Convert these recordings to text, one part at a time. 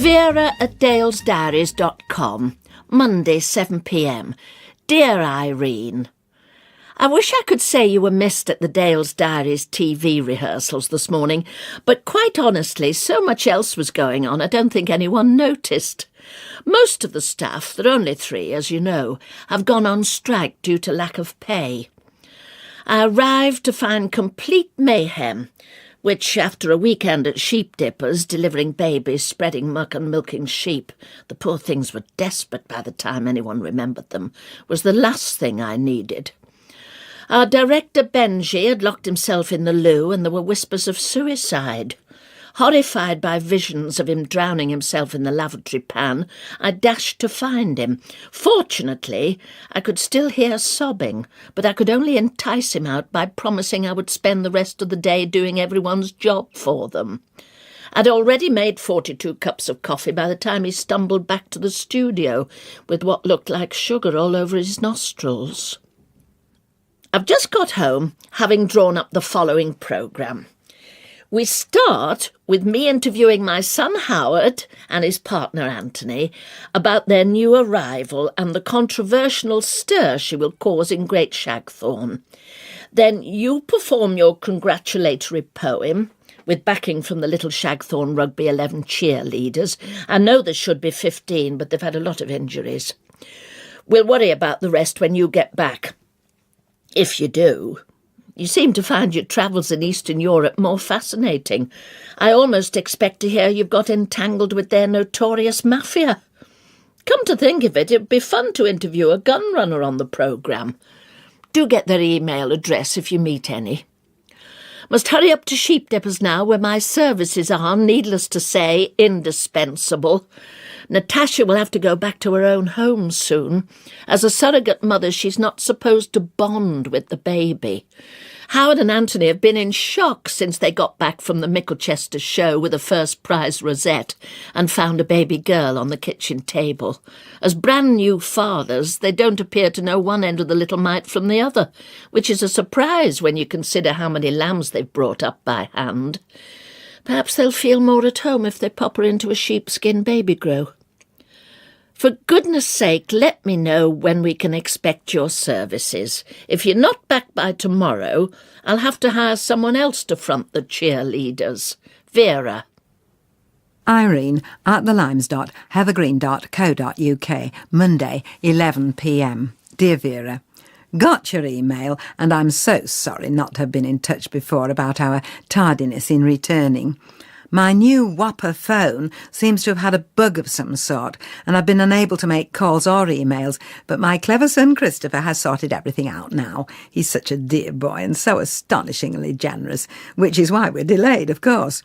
Vera@dalesdiaries.com, Monday 7 p.m. Dear Irene, I wish I could say you were missed at the Dales Diaries TV rehearsals this morning, but quite honestly, so much else was going on I don't think anyone noticed. Most of the staff, there are only 3, as you know, have gone on strike due to lack of pay. I arrived to find complete mayhem, which, after a weekend at sheep dippers, delivering babies, spreading muck and milking sheep, the poor things were desperate by the time anyone remembered them, was the last thing I needed. Our director Benji had locked himself in the loo, and there were whispers of suicide. Horrified by visions of him drowning himself in the lavatory pan, I dashed to find him. Fortunately, I could still hear sobbing, but I could only entice him out by promising I would spend the rest of the day doing everyone's job for them. I'd already made 42 cups of coffee by the time he stumbled back to the studio, with what looked like sugar all over his nostrils. I've just got home, having drawn up the following programme. We start with me interviewing my son Howard and his partner Anthony about their new arrival and the controversial stir she will cause in Great Shagthorne. Then you perform your congratulatory poem, with backing from the Little Shagthorne Rugby 11 cheerleaders. I know there should be 15, but they've had a lot of injuries. We'll worry about the rest when you get back. If you do. You seem to find your travels in Eastern Europe more fascinating. I almost expect to hear you've got entangled with their notorious mafia. Come to think of it, it'd be fun to interview a gun runner on the programme. Do get their email address if you meet any. Must hurry up to sheep dippers now, where my services are, needless to say, indispensable. Natasha will have to go back to her own home soon. As a surrogate mother, she's not supposed to bond with the baby. Howard and Anthony have been in shock since they got back from the Micklechester show with a first prize rosette and found a baby girl on the kitchen table. As brand new fathers, they don't appear to know one end of the little mite from the other, which is a surprise when you consider how many lambs they've brought up by hand. Perhaps they'll feel more at home if they pop her into a sheepskin baby grow. For goodness sake, let me know when we can expect your services. If you're not back by tomorrow, I'll have to hire someone else to front the cheerleaders. Vera. Irene at thelimesdot.heathergreen.co.uk, Monday, 11 p.m. Dear Vera, got your email, and I'm so sorry not to have been in touch before about our tardiness in returning. My new Whopper phone seems to have had a bug of some sort, and I've been unable to make calls or emails, but my clever son Christopher has sorted everything out now. He's such a dear boy and so astonishingly generous, which is why we're delayed, of course.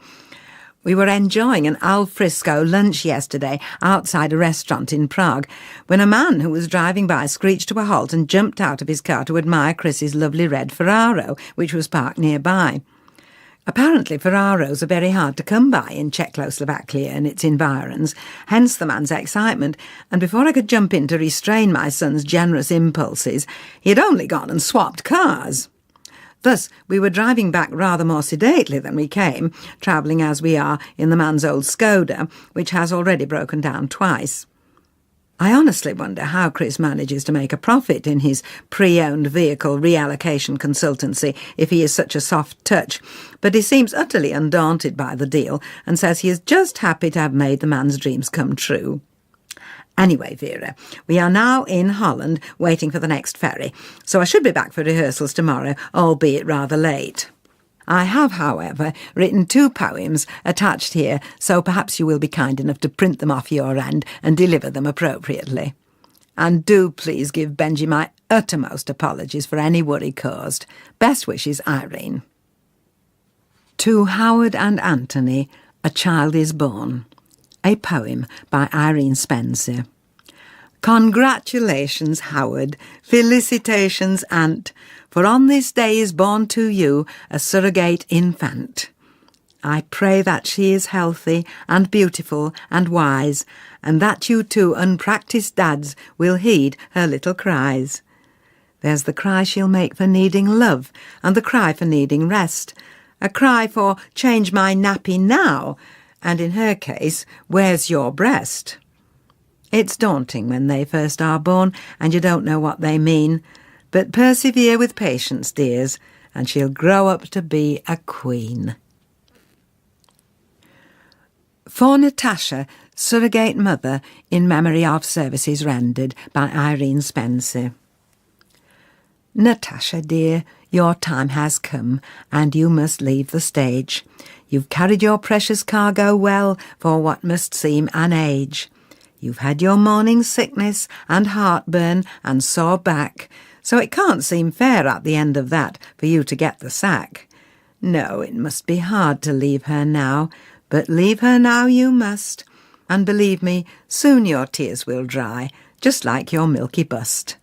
We were enjoying an al fresco lunch yesterday outside a restaurant in Prague when a man who was driving by screeched to a halt and jumped out of his car to admire Chris's lovely red Ferraro, which was parked nearby. Apparently Ferraros are very hard to come by in Czechoslovakia and its environs, hence the man's excitement, and before I could jump in to restrain my son's generous impulses, he had only gone and swapped cars. Thus, we were driving back rather more sedately than we came, travelling as we are in the man's old Skoda, which has already broken down twice. I honestly wonder how Chris manages to make a profit in his pre-owned vehicle reallocation consultancy if he is such a soft touch, but he seems utterly undaunted by the deal and says he is just happy to have made the man's dreams come true. Anyway, Vera, we are now in Holland waiting for the next ferry, so I should be back for rehearsals tomorrow, albeit rather late. I have, however, written 2 poems attached here, so perhaps you will be kind enough to print them off your end and deliver them appropriately. And do please give Benji my uttermost apologies for any worry caused. Best wishes, Irene. To Howard and Anthony, A Child is Born. A poem by Irene Spencer. Congratulations, Howard. Felicitations, Aunt, for on this day is born to you a surrogate infant. I pray that she is healthy and beautiful and wise, and that you two unpractised dads will heed her little cries. There's the cry she'll make for needing love, and the cry for needing rest, a cry for change my nappy now, And in her case, where's your breast? It's daunting when they first are born and you don't know what they mean, but persevere with patience, dears, and she'll grow up to be a queen. For Natasha, surrogate mother, in memory of services rendered, by Irene Spencer. Natasha, dear, your time has come, and you must leave the stage. You've carried your precious cargo well for what must seem an age. You've had your morning sickness and heartburn and sore back, so it can't seem fair at the end of that for you to get the sack. No, it must be hard to leave her now, but leave her now you must, and believe me, soon your tears will dry, just like your milky bust.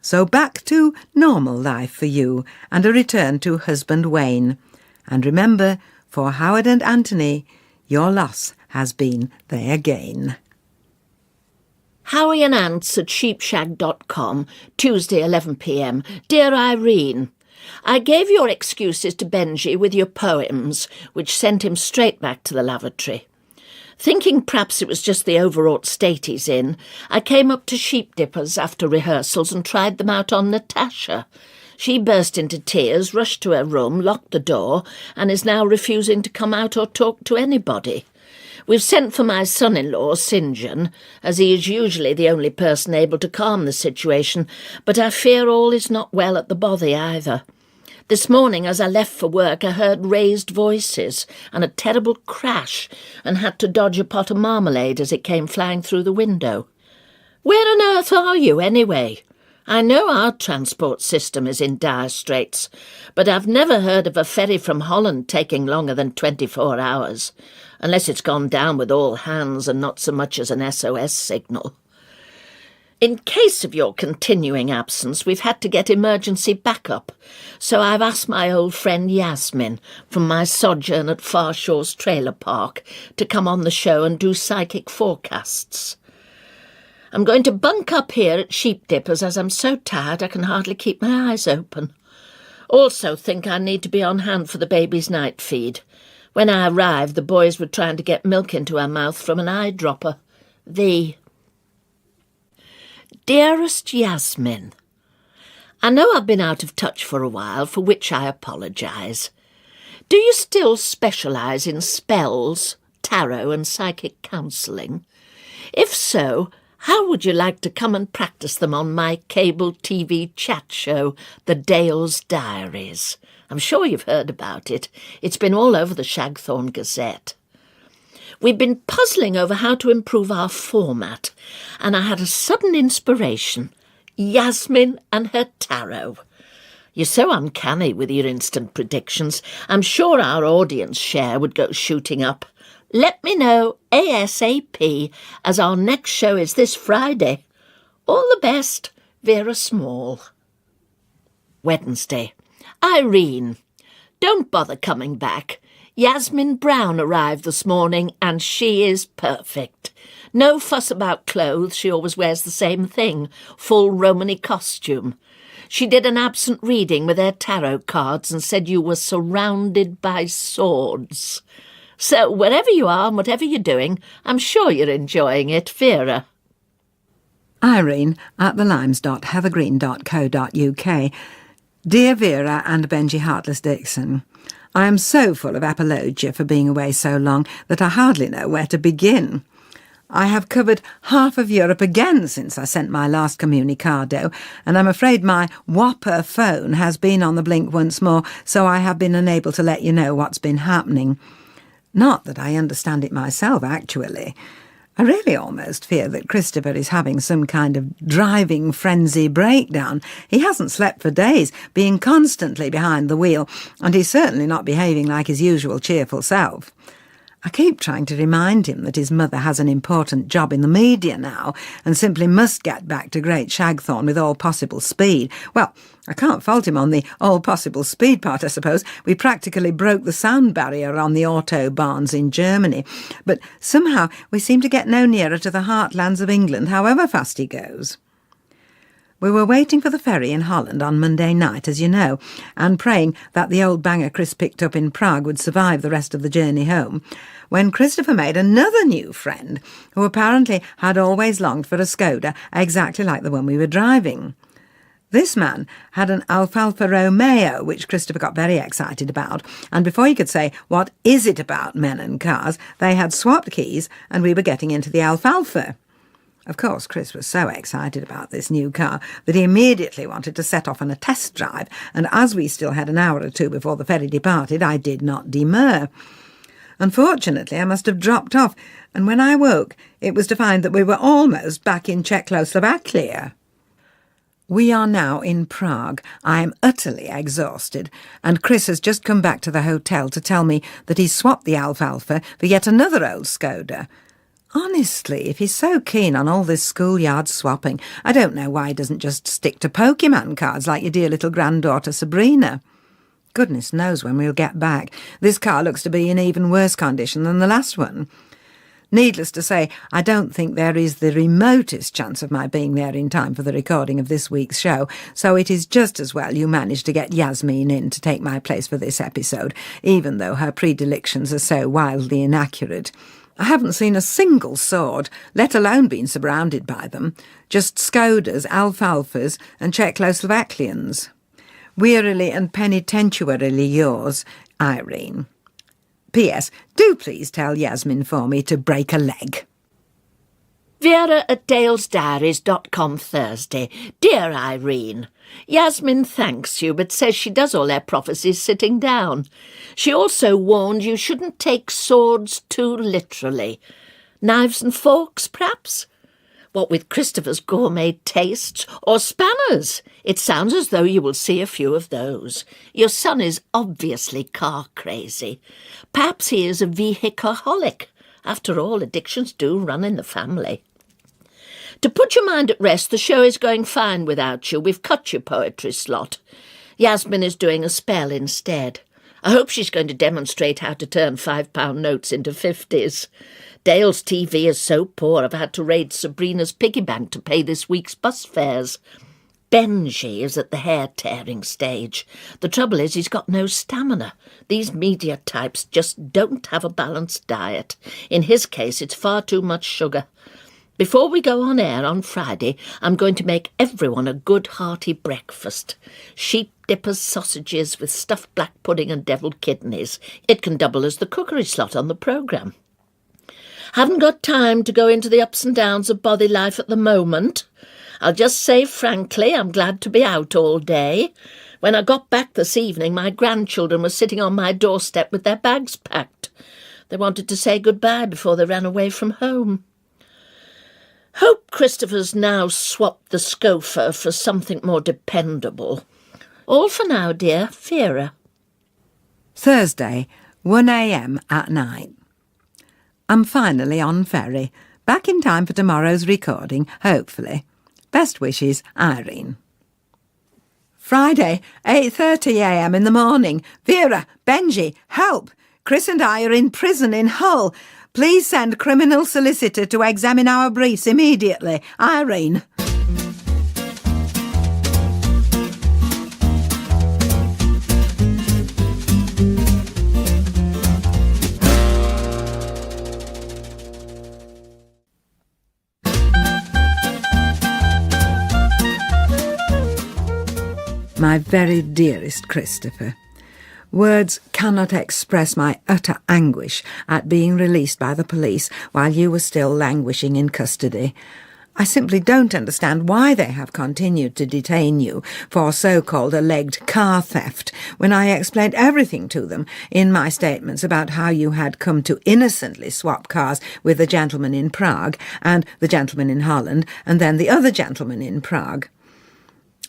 So back to normal life for you, and a return to husband Wayne. And remember, for Howard and Anthony, your loss has been their gain. Howie and Ants at sheepshag.com, Tuesday 11 p.m. Dear Irene, I gave your excuses to Benji with your poems, which sent him straight back to the lavatory. Thinking perhaps it was just the overwrought state he's in, I came up to Sheep Dippers after rehearsals and tried them out on Natasha. She burst into tears, rushed to her room, locked the door, and is now refusing to come out or talk to anybody. We've sent for my son-in-law, St. John, as he is usually the only person able to calm the situation, but I fear all is not well at the bothy either. This morning, as I left for work, I heard raised voices and a terrible crash and had to dodge a pot of marmalade as it came flying through the window. Where on earth are you, anyway? I know our transport system is in dire straits, but I've never heard of a ferry from Holland taking longer than 24 hours, unless it's gone down with all hands and not so much as an SOS signal. In case of your continuing absence, we've had to get emergency backup, so I've asked my old friend Yasmin from my sojourn at Farshawe's trailer park to come on the show and do psychic forecasts. I'm going to bunk up here at Sheep Dippers as I'm so tired I can hardly keep my eyes open. Also think I need to be on hand for the baby's night feed. When I arrived, the boys were trying to get milk into her mouth from an eyedropper. Dearest Yasmin, I know I've been out of touch for a while, for which I apologise. Do you still specialise in spells, tarot and psychic counselling? If so, how would you like to come and practice them on my cable TV chat show, The Dale's Diaries? I'm sure you've heard about it. It's been all over the Shagthorn Gazette. We've been puzzling over how to improve our format, and I had a sudden inspiration. Yasmin and her tarot. You're so uncanny with your instant predictions. I'm sure our audience share would go shooting up. Let me know ASAP, as our next show is this Friday. All the best, Vera Small. Wednesday. Irene, don't bother coming back. Yasmin Brown arrived this morning and she is perfect. No fuss about clothes, she always wears the same thing, full Romany costume. She did an absent reading with her tarot cards and said you were surrounded by swords. So wherever you are and whatever you're doing, I'm sure you're enjoying it, Vera. Irene at thelimes.heathergreen.co.uk. Dear Vera and Benji Hartless-Dixon, I am so full of apologia for being away so long that I hardly know where to begin. I have covered half of Europe again since I sent my last comunicado, and I'm afraid my whopper phone has been on the blink once more, so I have been unable to let you know what's been happening. Not that I understand it myself, actually. I really almost fear that Christopher is having some kind of driving frenzy breakdown. He hasn't slept for days, being constantly behind the wheel, and he's certainly not behaving like his usual cheerful self. I keep trying to remind him that his mother has an important job in the media now and simply must get back to Great Shagthorn with all possible speed. Well, I can't fault him on the all possible speed part, I suppose. We practically broke the sound barrier on the autobahns in Germany. But somehow we seem to get no nearer to the heartlands of England, however fast he goes. We were waiting for the ferry in Holland on Monday night, as you know, and praying that the old banger Chris picked up in Prague would survive the rest of the journey home, when Christopher made another new friend, who apparently had always longed for a Skoda exactly like the one we were driving. This man had an Alfalfa Romeo, which Christopher got very excited about, and before he could say, "What is it about men and cars?" they had swapped keys and we were getting into the Alfalfa. Of course, Chris was so excited about this new car that he immediately wanted to set off on a test drive, and as we still had an hour or two before the ferry departed, I did not demur. Unfortunately, I must have dropped off, and when I woke, it was to find that we were almost back in Czechoslovakia. We are now in Prague. I am utterly exhausted, and Chris has just come back to the hotel to tell me that he's swapped the Alfalfa for yet another old Skoda. Honestly, if he's so keen on all this schoolyard swapping, I don't know why he doesn't just stick to Pokemon cards like your dear little granddaughter Sabrina. Goodness knows when we'll get back. This car looks to be in even worse condition than the last one. Needless to say, I don't think there is the remotest chance of my being there in time for the recording of this week's show, so it is just as well you managed to get Yasmin in to take my place for this episode, even though her predilections are so wildly inaccurate. I haven't seen a single sword, let alone been surrounded by them. Just Skodas, Alfalfas and Czechoslovakians. Wearily and penitentiarily yours, Irene. P.S. Do please tell Yasmin for me to break a leg. Vera at dalesdiaries.com Thursday. Dear Irene, Yasmin thanks you but says she does all her prophecies sitting down. She also warned you shouldn't take swords too literally. Knives and forks, perhaps? What with Christopher's gourmet tastes, or spanners? It sounds as though you will see a few of those. Your son is obviously car crazy. Perhaps he is a vehicoholic. After all, addictions do run in the family. To put your mind at rest, the show is going fine without you. We've cut your poetry slot. Yasmin is doing a spell instead. I hope she's going to demonstrate how to turn £5 notes into 50s. Dale's TV is so poor I've had to raid Sabrina's piggy bank to pay this week's bus fares. Benji is at the hair-tearing stage. The trouble is he's got no stamina. These media types just don't have a balanced diet. In his case, it's far too much sugar. Before we go on air on Friday, I'm going to make everyone a good hearty breakfast. Sheep dippers, sausages with stuffed black pudding and devilled kidneys. It can double as the cookery slot on the programme. Haven't got time to go into the ups and downs of body life at the moment. I'll just say frankly, I'm glad to be out all day. When I got back this evening, my grandchildren were sitting on my doorstep with their bags packed. They wanted to say goodbye before they ran away from home. Hope Christopher's now swapped the Scofer for something more dependable. All for now, dear. Vera. Thursday, 1 a.m. at night. I'm finally on ferry, back in time for tomorrow's recording, hopefully. Best wishes, Irene. Friday, 8:30 a.m. in the morning. Vera, Benji, help! Chris and I are in prison in Hull. Please send criminal solicitor to examine our briefs immediately. Irene. My very dearest Christopher, words cannot express my utter anguish at being released by the police while you were still languishing in custody. I simply don't understand why they have continued to detain you for so-called alleged car theft when I explained everything to them in my statements about how you had come to innocently swap cars with the gentleman in Prague and the gentleman in Holland and then the other gentleman in Prague.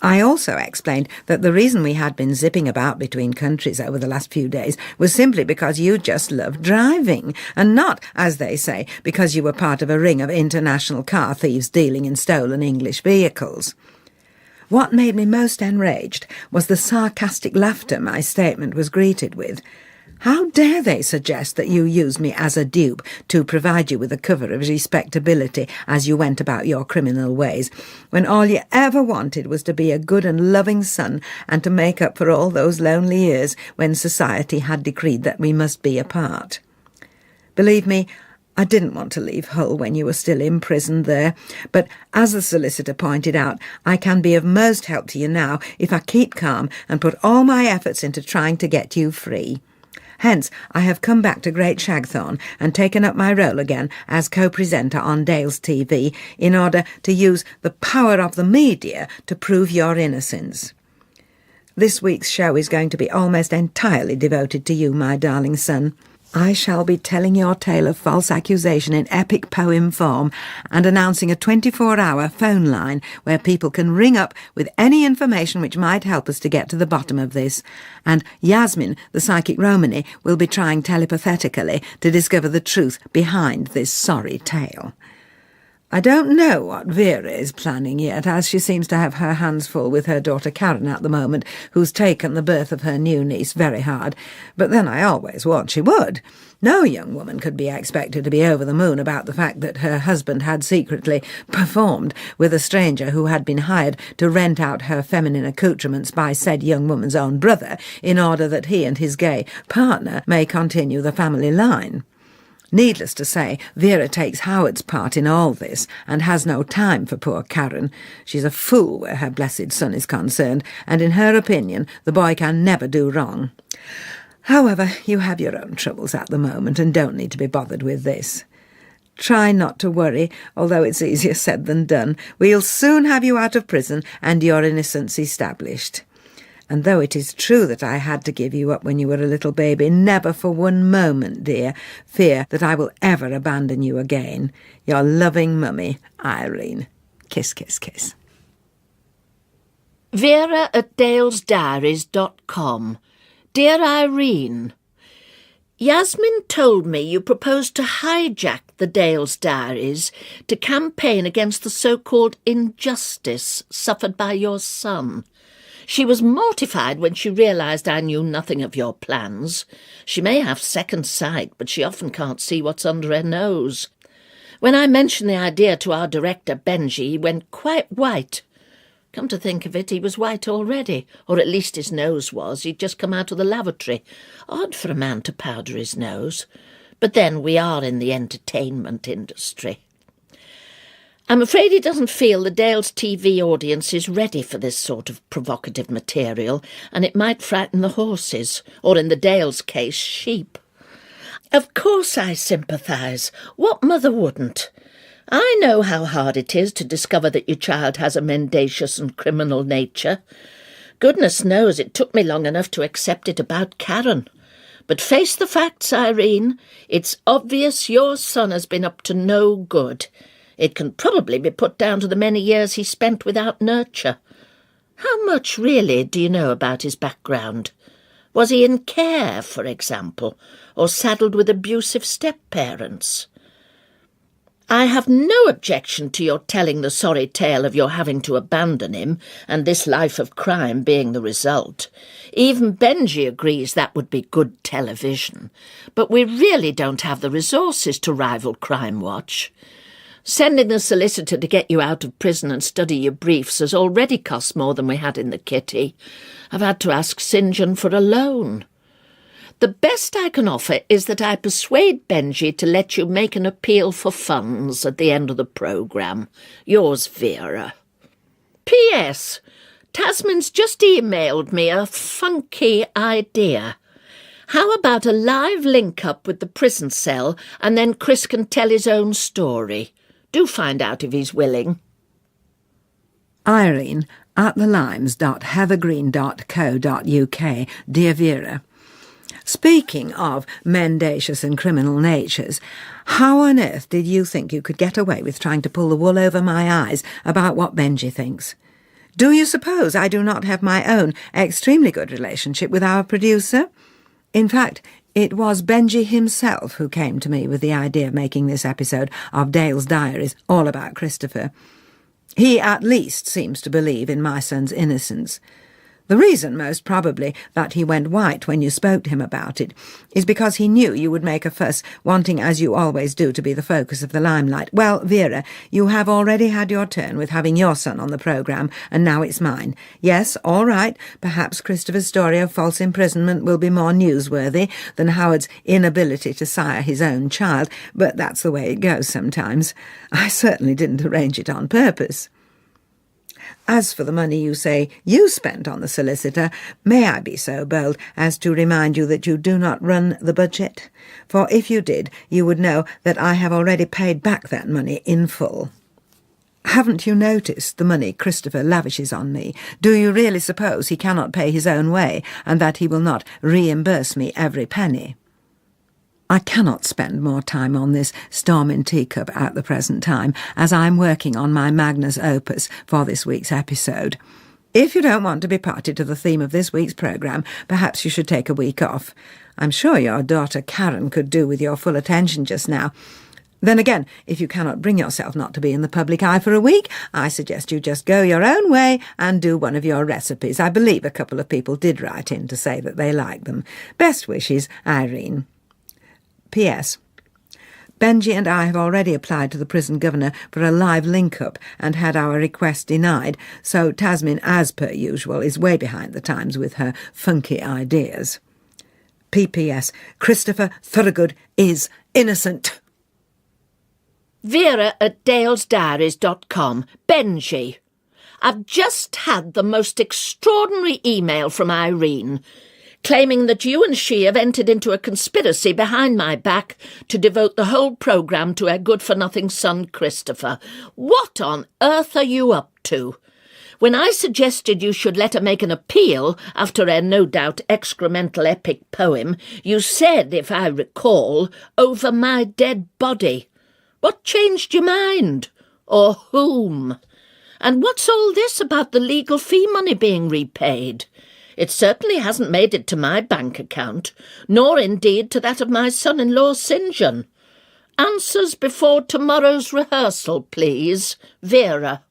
I also explained that the reason we had been zipping about between countries over the last few days was simply because you just loved driving, and not, as they say, because you were part of a ring of international car thieves dealing in stolen English vehicles. What made me most enraged was the sarcastic laughter my statement was greeted with. How dare they suggest that you use me as a dupe to provide you with a cover of respectability as you went about your criminal ways, when all you ever wanted was to be a good and loving son and to make up for all those lonely years when society had decreed that we must be apart. Believe me, I didn't want to leave Hull when you were still imprisoned there, but as the solicitor pointed out, I can be of most help to you now if I keep calm and put all my efforts into trying to get you free. Hence, I have come back to Great Shagthorne and taken up my role again as co-presenter on Dale's TV in order to use the power of the media to prove your innocence. This week's show is going to be almost entirely devoted to you, my darling son. I shall be telling your tale of false accusation in epic poem form and announcing a 24-hour phone line where people can ring up with any information which might help us to get to the bottom of this. And Yasmin, the psychic Romany, will be trying telepathetically to discover the truth behind this sorry tale. I don't know what Vera is planning yet, as she seems to have her hands full with her daughter Karen at the moment, who's taken the birth of her new niece very hard. But then I always warned she would. No young woman could be expected to be over the moon about the fact that her husband had secretly performed with a stranger who had been hired to rent out her feminine accoutrements by said young woman's own brother in order that he and his gay partner may continue the family line. Needless to say, Vera takes Howard's part in all this and has no time for poor Karen. She's a fool where her blessed son is concerned, and in her opinion the boy can never do wrong. However, you have your own troubles at the moment and don't need to be bothered with this. Try not to worry, although it's easier said than done. We'll soon have you out of prison and your innocence established. And though it is true that I had to give you up when you were a little baby, never for one moment, dear, fear that I will ever abandon you again. Your loving mummy, Irene. Kiss, kiss, kiss. Vera@dalesdiaries.com. Dear Irene, Yasmin told me you proposed to hijack the Dales Diaries to campaign against the so-called injustice suffered by your son. She was mortified when she realised I knew nothing of your plans. She may have second sight, but she often can't see what's under her nose. When I mentioned the idea to our director, Benji, he went quite white. Come to think of it, he was white already, or at least his nose was. He'd just come out of the lavatory. Odd for a man to powder his nose. But then we are in the entertainment industry. I'm afraid he doesn't feel the Dale's TV audience is ready for this sort of provocative material, and it might frighten the horses, or in the Dales' case, sheep. Of course I sympathise. What mother wouldn't? I know how hard it is to discover that your child has a mendacious and criminal nature. Goodness knows it took me long enough to accept it about Karen. But face the facts, Irene. It's obvious your son has been up to no good. It can probably be put down to the many years he spent without nurture. How much, really, do you know about his background? Was he in care, for example, or saddled with abusive step-parents? I have no objection to your telling the sorry tale of your having to abandon him, and this life of crime being the result. Even Benji agrees that would be good television. But we really don't have the resources to rival Crime Watch. Sending the solicitor to get you out of prison and study your briefs has already cost more than we had in the kitty. I've had to ask St. John for a loan. The best I can offer is that I persuade Benji to let you make an appeal for funds at the end of the programme. Yours, Vera. P.S. Tasman's just emailed me a funky idea. How about a live link-up with the prison cell and then Chris can tell his own story? Do find out if he's willing. Irene at thelimes.heathergreen.co.uk. Dear Vera, speaking of mendacious and criminal natures, how on earth did you think you could get away with trying to pull the wool over my eyes about what Benji thinks? Do you suppose I do not have my own extremely good relationship with our producer? In fact, it was Benji himself who came to me with the idea of making this episode of Dale's Diaries all about Christopher. He at least seems to believe in my son's innocence. The reason, most probably, that he went white when you spoke to him about it is because he knew you would make a fuss, wanting, as you always do, to be the focus of the limelight. Well, Vera, you have already had your turn with having your son on the programme, and now it's mine. Yes, all right, perhaps Christopher's story of false imprisonment will be more newsworthy than Howard's inability to sire his own child, but that's the way it goes sometimes. I certainly didn't arrange it on purpose. As for the money you say you spent on the solicitor, may I be so bold as to remind you that you do not run the budget? For if you did, you would know that I have already paid back that money in full. Haven't you noticed the money Christopher lavishes on me? Do you really suppose he cannot pay his own way, and that he will not reimburse me every penny? I cannot spend more time on this storm in teacup at the present time, as I'm working on my magnus opus for this week's episode. If you don't want to be party to the theme of this week's programme, perhaps you should take a week off. I'm sure your daughter Karen could do with your full attention just now. Then again, if you cannot bring yourself not to be in the public eye for a week, I suggest you just go your own way and do one of your recipes. I believe a couple of people did write in to say that they liked them. Best wishes, Irene. P.S. Benji and I have already applied to the prison governor for a live link-up and had our request denied, so Tasmin, as per usual, is way behind the times with her funky ideas. P.P.S. Christopher Thorogood is innocent. Vera at dalesdiaries.com. Benji. I've just had the most extraordinary email from Irene, claiming that you and she have entered into a conspiracy behind my back to devote the whole programme to her good-for-nothing son, Christopher. What on earth are you up to? When I suggested you should let her make an appeal after her no-doubt excremental epic poem, you said, if I recall, over my dead body. What changed your mind? Or whom? And what's all this about the legal fee money being repaid? It certainly hasn't made it to my bank account, nor indeed to that of my son-in-law St. John. Answers before tomorrow's rehearsal, please. Vera.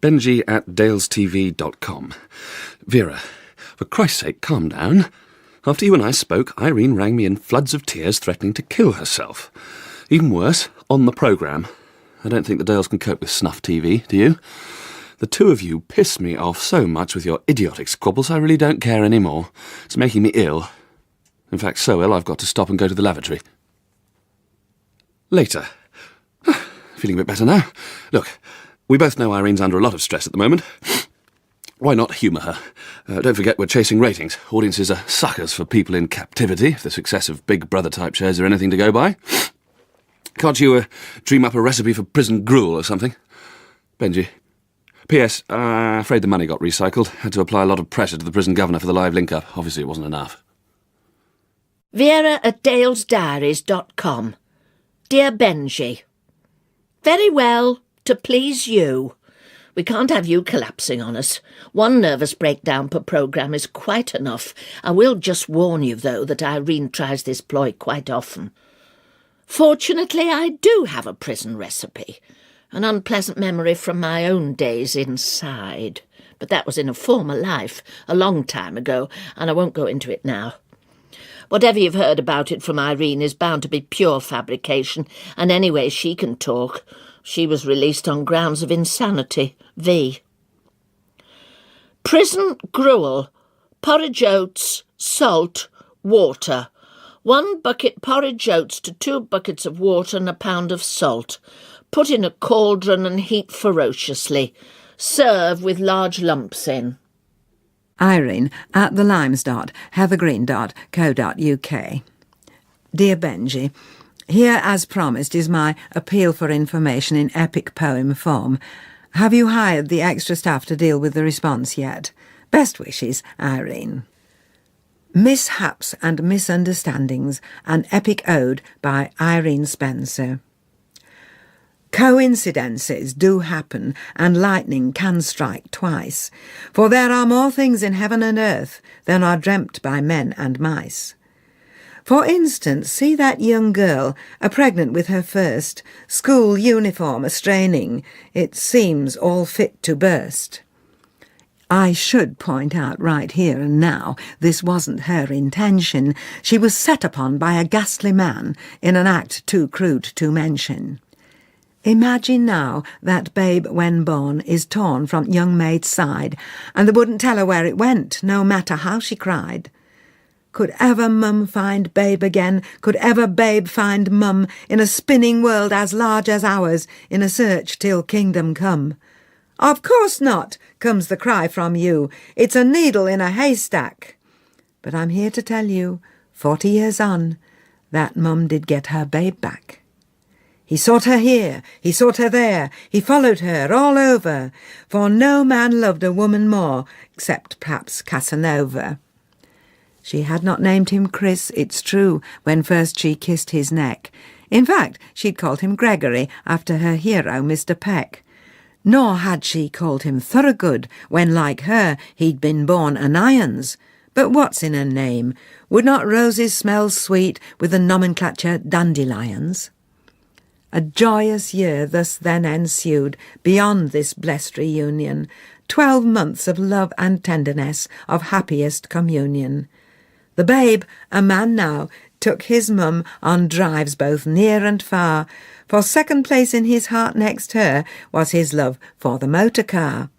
Benji at dalestv.com. Vera, for Christ's sake, calm down. After you and I spoke, Irene rang me in floods of tears, threatening to kill herself. Even worse, on the programme. I don't think the Dales can cope with snuff TV, do you? The two of you piss me off so much with your idiotic squabbles, I really don't care anymore. It's making me ill. In fact, so ill I've got to stop and go to the lavatory. Later. Feeling a bit better now. Look, we both know Irene's under a lot of stress at the moment. Why not humour her? Don't forget we're chasing ratings. Audiences are suckers for people in captivity, if the success of Big Brother-type shows are anything to go by. Can't you dream up a recipe for prison gruel or something? Benji. P.S. Afraid the money got recycled. Had to apply a lot of pressure to the prison governor for the live link-up. Obviously it wasn't enough. Vera at dalesdiaries.com. Dear Benji. Very well, to please you. We can't have you collapsing on us. One nervous breakdown per programme is quite enough. I will just warn you, though, that Irene tries this ploy quite often. Fortunately, I do have a prison recipe. An unpleasant memory from my own days inside. But that was in a former life, a long time ago, and I won't go into it now. Whatever you've heard about it from Irene is bound to be pure fabrication, and anyway she can talk. She was released on grounds of insanity. V. Prison gruel. Porridge oats, salt, water. 1 bucket porridge oats to 2 buckets of water and a pound of salt. Put in a cauldron and heat ferociously. Serve with large lumps in. Irene at thelimes.heathergreen.co.uk. Dear Benji, here as promised is my appeal for information in epic poem form. Have you hired the extra staff to deal with the response yet? Best wishes, Irene. Mishaps and Misunderstandings, an epic ode by Irene Spencer. Coincidences do happen, and lightning can strike twice, for there are more things in heaven and earth than are dreamt by men and mice. For instance, see that young girl, pregnant with her first, school uniform a straining, it seems all fit to burst. I should point out right here and now, this wasn't her intention. She was set upon by a ghastly man in an act too crude to mention. Imagine now that babe, when born, is torn from young maid's side, and they wouldn't tell her where it went, no matter how she cried. Could ever mum find babe again? Could ever babe find mum in a spinning world as large as ours, in a search till kingdom come? Of course not, comes the cry from you. It's a needle in a haystack. But I'm here to tell you, 40 years on, that mum did get her babe back. He sought her here, he sought her there, he followed her all over, for no man loved a woman more, except perhaps Casanova. She had not named him Chris, it's true, when first she kissed his neck. In fact, she'd called him Gregory, after her hero, Mr. Peck. Nor had she called him Thorogood, when, like her, he'd been born an Irons. But what's in a name? Would not roses smell sweet with the nomenclature dandelions? A joyous year thus then ensued, beyond this blessed reunion, 12 months of love and tenderness, of happiest communion. The babe, a man now, took his mum on drives both near and far, for second place in his heart next her was his love for the motor car.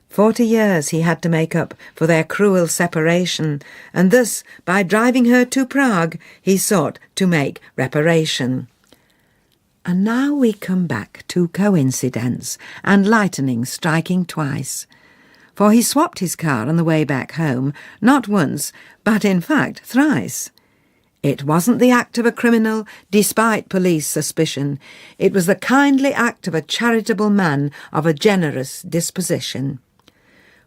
40 years he had to make up for their cruel separation, and thus, by driving her to Prague, he sought to make reparation. And now we come back to coincidence and lightning striking twice. For he swapped his car on the way back home, not once, but in fact thrice. It wasn't the act of a criminal, despite police suspicion. It was the kindly act of a charitable man of a generous disposition.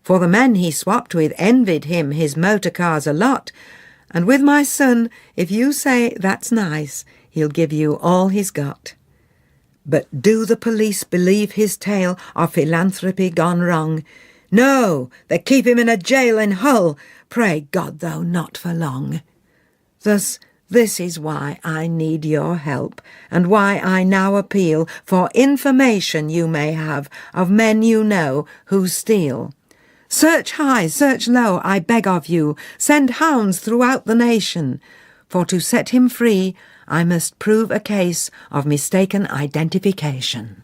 For the men he swapped with envied him his motor cars a lot, and with my son, if you say that's nice, he'll give you all he's got. But do the police believe his tale of philanthropy gone wrong? No, they keep him in a jail in Hull, pray God, though not for long. Thus, this is why I need your help, and why I now appeal for information you may have of men you know who steal. Search high, search low, I beg of you, send hounds throughout the nation, for to set him free I must prove a case of mistaken identification.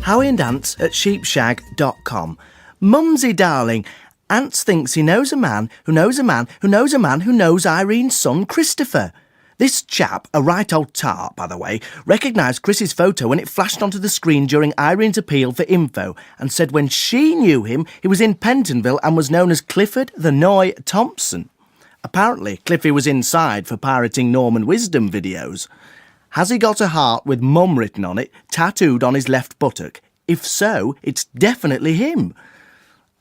Howie and Ants at sheepshag.com. Mumsy darling, Ants thinks he knows a man who knows a man who knows a man who knows Irene's son Christopher. This chap, a right old tart, by the way, recognised Chris's photo when it flashed onto the screen during Irene's appeal for info and said when she knew him, he was in Pentonville and was known as Clifford the Noy Thompson. Apparently, Cliffy was inside for pirating Norman Wisdom videos. Has he got a heart with mum written on it, tattooed on his left buttock? If so, it's definitely him.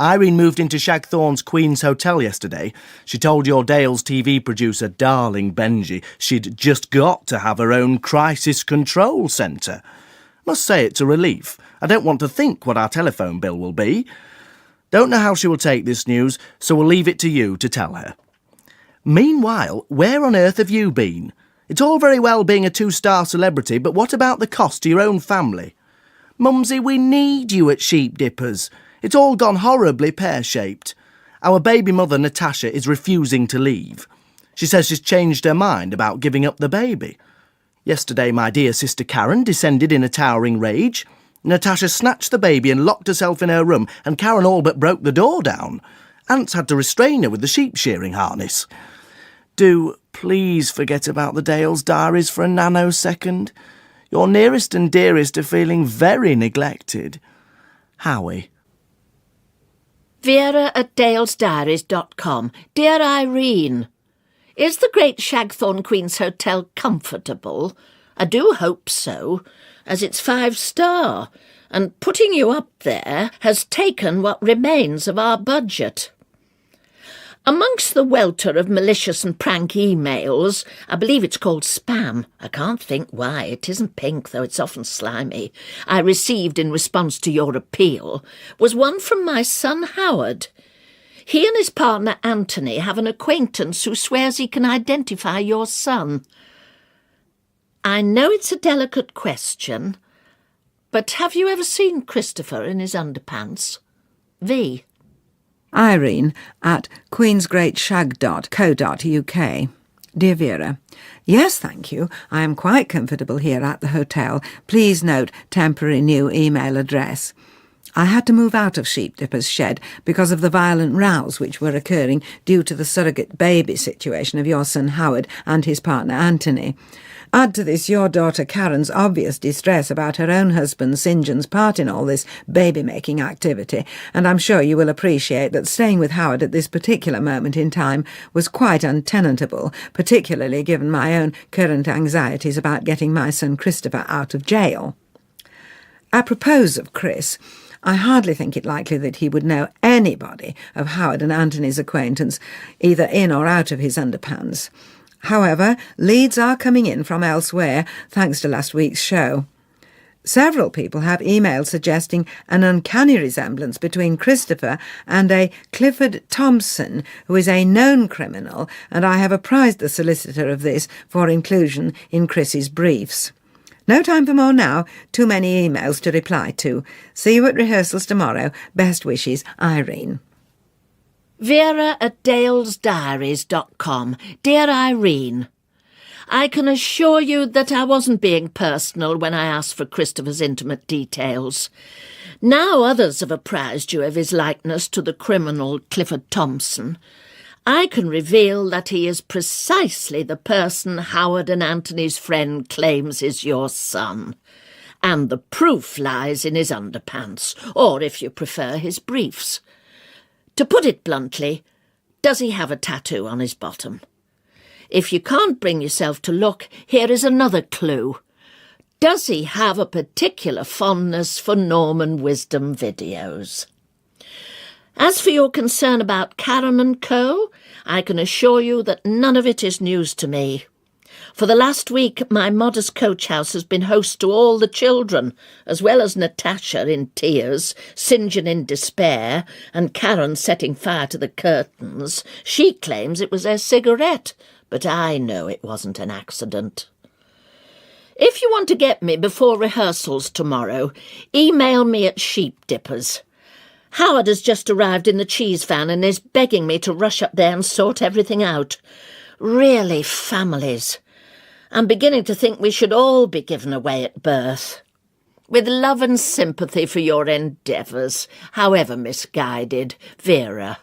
Irene moved into Shagthorne's Queen's Hotel yesterday. She told your Dale's TV producer, darling Benji, she'd just got to have her own crisis control centre. Must say it's a relief. I don't want to think what our telephone bill will be. Don't know how she will take this news, so we'll leave it to you to tell her. Meanwhile, where on earth have you been? It's all very well being a 2-star celebrity, but what about the cost to your own family? Mumsy, we need you at Sheep Dippers. It's all gone horribly pear-shaped. Our baby mother, Natasha, is refusing to leave. She says she's changed her mind about giving up the baby. Yesterday, my dear sister Karen descended in a towering rage. Natasha snatched the baby and locked herself in her room, and Karen all but broke the door down. Ants had to restrain her with the sheep-shearing harness. Do please forget about the Dale's diaries for a nanosecond. Your nearest and dearest are feeling very neglected. Howie. Vera at dalesdiaries.com. Dear Irene, is the great Shagthorne Queen's Hotel comfortable? I do hope so, as it's 5-star, and putting you up there has taken what remains of our budget. Amongst the welter of malicious and prank emails, I believe it's called spam. I can't think why. It isn't pink, though it's often slimy. I received in response to your appeal was one from my son Howard. He and his partner Anthony have an acquaintance who swears he can identify your son. I know it's a delicate question, but have you ever seen Christopher in his underpants? V. Irene at queensgreatshag.co.uk. Dear Vera, yes, thank you. I am quite comfortable here at the hotel. Please note temporary new email address. I had to move out of Sheepdipper's shed because of the violent rows which were occurring due to the surrogate baby situation of your son Howard and his partner Anthony. Add to this your daughter Karen's obvious distress about her own husband St. John's part in all this baby-making activity, and I'm sure you will appreciate that staying with Howard at this particular moment in time was quite untenable, particularly given my own current anxieties about getting my son Christopher out of jail. Apropos of Chris, I hardly think it likely that he would know anybody of Howard and Anthony's acquaintance, either in or out of his underpants. However, leads are coming in from elsewhere, thanks to last week's show. Several people have emailed suggesting an uncanny resemblance between Christopher and a Clifford Thompson, who is a known criminal, and I have apprised the solicitor of this for inclusion in Chris's briefs. No time for more now. Too many emails to reply to. See you at rehearsals tomorrow. Best wishes, Irene. Vera at dalesdiaries.com. Dear Irene, I can assure you that I wasn't being personal when I asked for Christopher's intimate details. Now others have apprised you of his likeness to the criminal Clifford Thompson. I can reveal that he is precisely the person Howard and Anthony's friend claims is your son. And the proof lies in his underpants, or, if you prefer, his briefs. To put it bluntly, does he have a tattoo on his bottom? If you can't bring yourself to look, here is another clue. Does he have a particular fondness for Norman Wisdom videos? As for your concern about Karen and Co., I can assure you that none of it is news to me. For the last week, my modest coach house has been host to all the children, as well as Natasha in tears, St. John in despair, and Karen setting fire to the curtains. She claims it was her cigarette, but I know it wasn't an accident. If you want to get me before rehearsals tomorrow, email me at Sheepdippers. Howard has just arrived in the cheese van and is begging me to rush up there and sort everything out. Really, families. I'm beginning to think we should all be given away at birth. With love and sympathy for your endeavours, however misguided, Vera.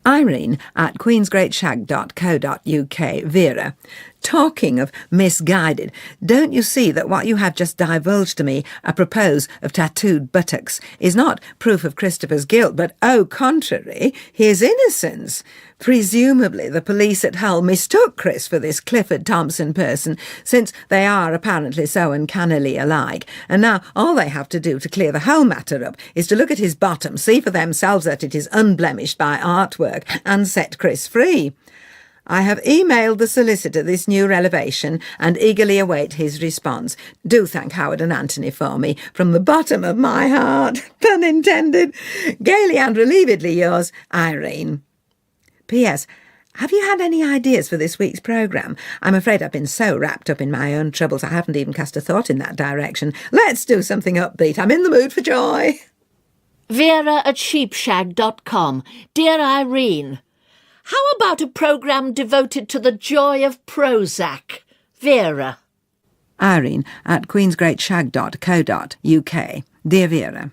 Irene at queensgreatshag.co.uk. Vera, talking of misguided, don't you see that what you have just divulged to me apropos of tattooed buttocks is not proof of Christopher's guilt, but, au contrary, his innocence? Presumably the police at Hull mistook Chris for this Clifford Thompson person, since they are apparently so uncannily alike, and now all they have to do to clear the whole matter up is to look at his bottom, see for themselves that it is unblemished by artwork, and set Chris free. I have emailed the solicitor this new revelation and eagerly await his response. Do thank Howard and Anthony for me, from the bottom of my heart. Pun intended. Gaily and relievedly yours, Irene. P.S. Have you had any ideas for this week's programme? I'm afraid I've been so wrapped up in my own troubles I haven't even cast a thought in that direction. Let's do something upbeat. I'm in the mood for joy. Vera at sheepshag.com. Dear Irene, how about a programme devoted to the joy of Prozac? Vera. Irene at queensgreatshag.co.uk. Dear Vera,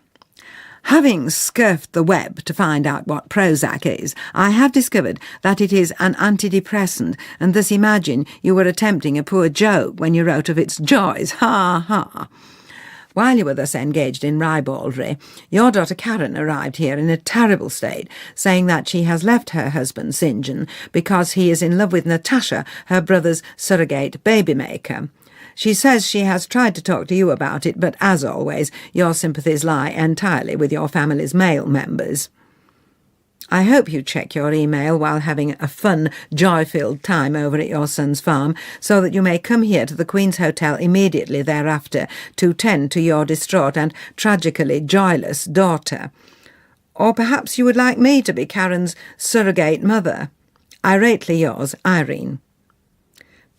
having scurfed the web to find out what Prozac is, I have discovered that it is an antidepressant, and thus imagine you were attempting a poor joke when you wrote of its joys. Ha ha. While you were thus engaged in ribaldry, your daughter Karen arrived here in a terrible state, saying that she has left her husband St. John because he is in love with Natasha, her brother's surrogate baby-maker. She says she has tried to talk to you about it, but as always, your sympathies lie entirely with your family's male members. I hope you check your email while having a fun, joy-filled time over at your son's farm, so that you may come here to the Queen's Hotel immediately thereafter to tend to your distraught and tragically joyless daughter. Or perhaps you would like me to be Karen's surrogate mother. Irately yours, Irene.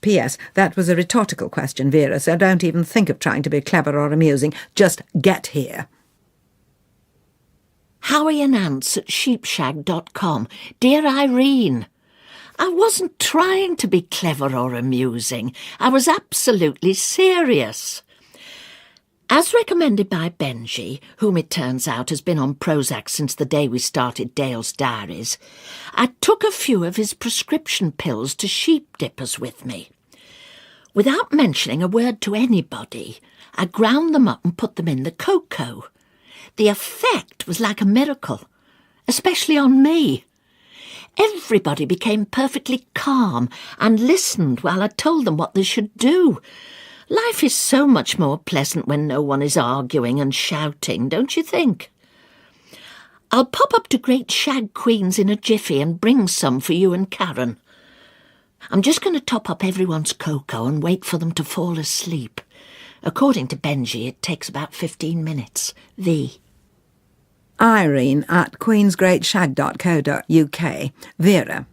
P.S. That was a rhetorical question, Vera, so don't even think of trying to be clever or amusing. Just get here. Howie and Ants at sheepshag.com. Dear Irene, I wasn't trying to be clever or amusing. I was absolutely serious. As recommended by Benji, whom it turns out has been on Prozac since the day we started Dale's Diaries, I took a few of his prescription pills to sheep dippers with me. Without mentioning a word to anybody, I ground them up and put them in the cocoa. The effect was like a miracle, especially on me. Everybody became perfectly calm and listened while I told them what they should do. Life is so much more pleasant when no one is arguing and shouting, don't you think? I'll pop up to Great Shag Queen's in a jiffy and bring some for you and Karen. I'm just going to top up everyone's cocoa and wait for them to fall asleep. According to Benji, it takes about 15 minutes. V. Irene at queensgreatshag.co.uk. Vera.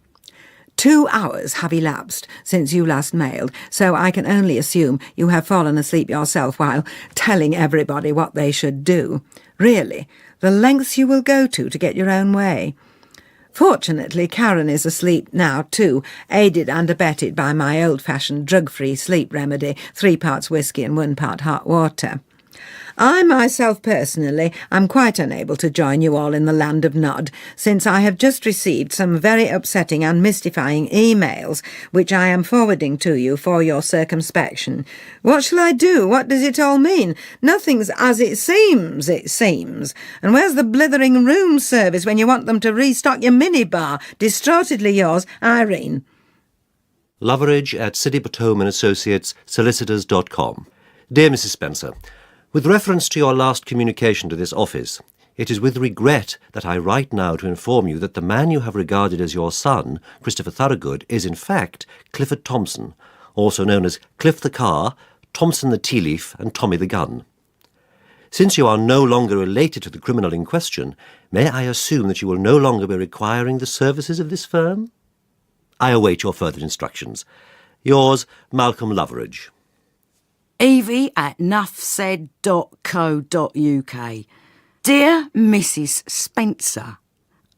2 hours have elapsed since you last mailed, so I can only assume you have fallen asleep yourself while telling everybody what they should do. Really, the lengths you will go to get your own way. Fortunately, Karen is asleep now too, aided and abetted by my old-fashioned drug-free sleep remedy, 3 parts whiskey and 1 part hot water. I myself personally am quite unable to join you all in the land of Nod, since I have just received some very upsetting and mystifying emails, which I am forwarding to you for your circumspection. What shall I do? What does it all mean? Nothing's as it seems. And where's the blithering room service when you want them to restock your minibar? Distraughtedly yours, Irene. Loveridge at City Botome and Associates, solicitors.com. Dear Mrs. Spencer, with reference to your last communication to this office, it is with regret that I write now to inform you that the man you have regarded as your son, Christopher Thorogood, is in fact Clifford Thompson, also known as Cliff the Car, Thompson the Tea Leaf, and Tommy the Gun. Since you are no longer related to the criminal in question, may I assume that you will no longer be requiring the services of this firm? I await your further instructions. Yours, Malcolm Loveridge. Evie at nuffsaid.co.uk. Dear Mrs. Spencer,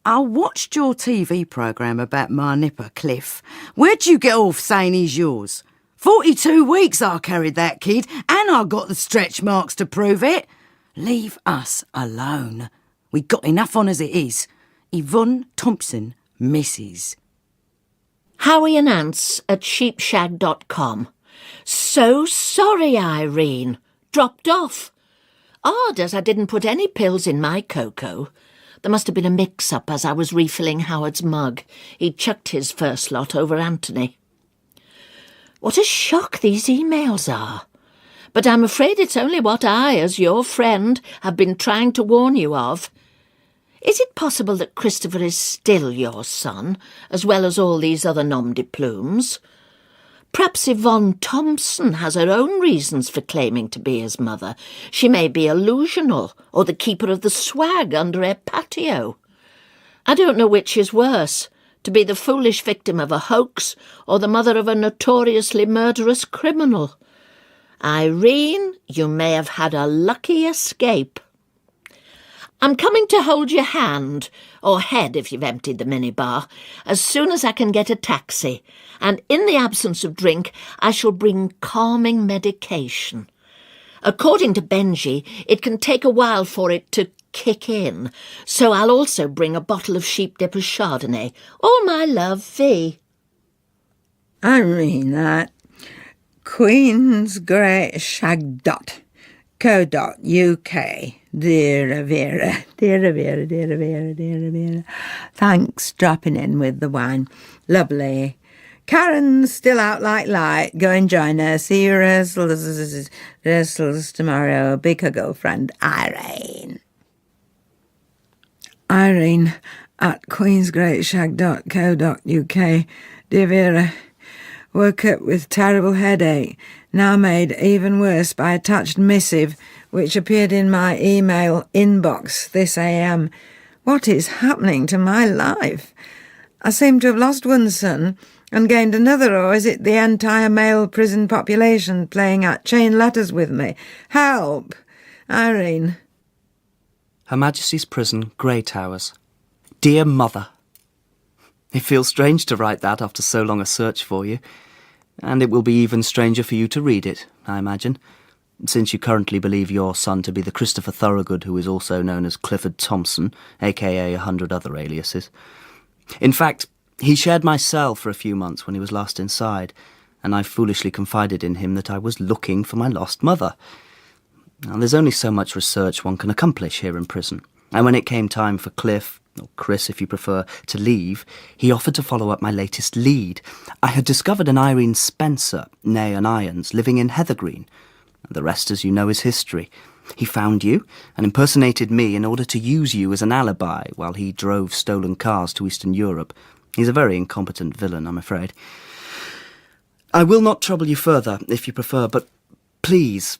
I watched your TV programme about my nipper, Cliff. Where'd you get off saying he's yours? 42 weeks I carried that kid, and I got the stretch marks to prove it. Leave us alone. We got enough on as it is. Yvonne Thompson, Mrs. Howie and Ants at sheepshag.com. So sorry, Irene. Dropped off. Odd as I didn't put any pills in my cocoa. There must have been a mix-up as I was refilling Howard's mug. He'd chucked his first lot over Anthony. What a shock these emails are. But I'm afraid it's only what I, as your friend, have been trying to warn you of. Is it possible that Christopher is still your son, as well as all these other nom de plumes? Perhaps Yvonne Thompson has her own reasons for claiming to be his mother. She may be illusional, or the keeper of the swag under her patio. I don't know which is worse, to be the foolish victim of a hoax or the mother of a notoriously murderous criminal. Irene, you may have had a lucky escape. I'm coming to hold your hand, or head if you've emptied the minibar, as soon as I can get a taxi, and in the absence of drink, I shall bring calming medication. According to Benji, it can take a while for it to kick in, so I'll also bring a bottle of Sheep Dipper's Chardonnay. All my love, V. Irene at queensgreatshag.co.uk. Dear Vera. Thanks dropping in with the wine. Lovely. Karen's still out like light. Go and join her. See you rehearsals tomorrow. Big girlfriend, Irene. Irene at queensgreatshag.co.uk. Dear Vera, woke up with terrible headache, now made even worse by attached missive which appeared in my email inbox this AM. What is happening to my life? I seem to have lost one son and gained another, or is it the entire male prison population playing at chain letters with me? Help! Irene. Her Majesty's Prison, Grey Towers. Dear Mother. It feels strange to write that after so long a search for you, and it will be even stranger for you to read it, I imagine, since you currently believe your son to be the Christopher Thorogood who is also known as Clifford Thompson, a.k.a. 100 other aliases. In fact, he shared my cell for a few months when he was last inside, and I foolishly confided in him that I was looking for my lost mother. Now, there's only so much research one can accomplish here in prison, and when it came time for Cliff, or Chris if you prefer, to leave, he offered to follow up my latest lead. I had discovered an Irene Spencer, née an Irons, living in Heathergreen. The rest, as you know, is history. He found you and impersonated me in order to use you as an alibi while he drove stolen cars to Eastern Europe. He's a very incompetent villain, I'm afraid. I will not trouble you further, if you prefer, but please,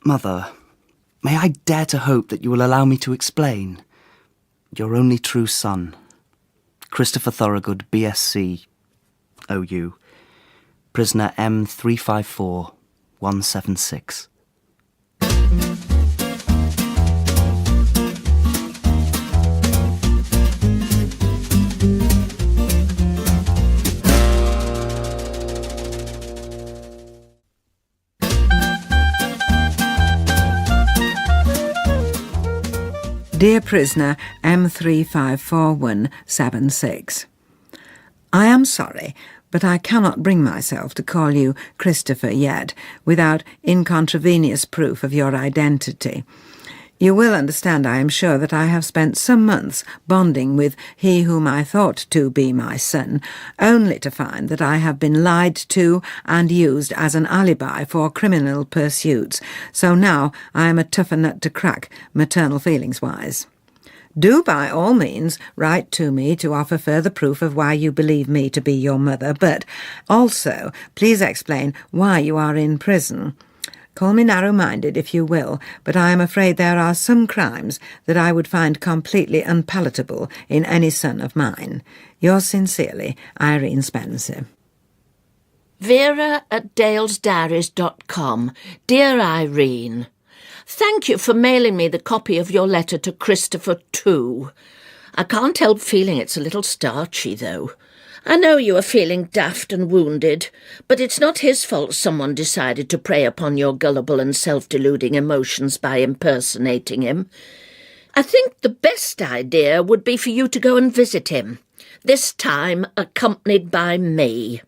Mother, may I dare to hope that you will allow me to explain? Your only true son, Christopher Thorogood, BSc, OU, prisoner M354176. Dear Prisoner M354176, I am sorry, but I cannot bring myself to call you Christopher yet without incontraneous proof of your identity. You will understand, I am sure, that I have spent some months bonding with he whom I thought to be my son, only to find that I have been lied to and used as an alibi for criminal pursuits. So now I am a tougher nut to crack, maternal feelings-wise. Do by all means write to me to offer further proof of why you believe me to be your mother, but also please explain why you are in prison. Call me narrow-minded if you will, but I am afraid there are some crimes that I would find completely unpalatable in any son of mine. Yours sincerely, Irene Spencer. Vera at dalesdiaries.com. Dear Irene, thank you for mailing me the copy of your letter to Christopher too. I can't help feeling it's a little starchy, though. I know you are feeling daft and wounded, but it's not his fault someone decided to prey upon your gullible and self-deluding emotions by impersonating him. I think the best idea would be for you to go and visit him, this time accompanied by me.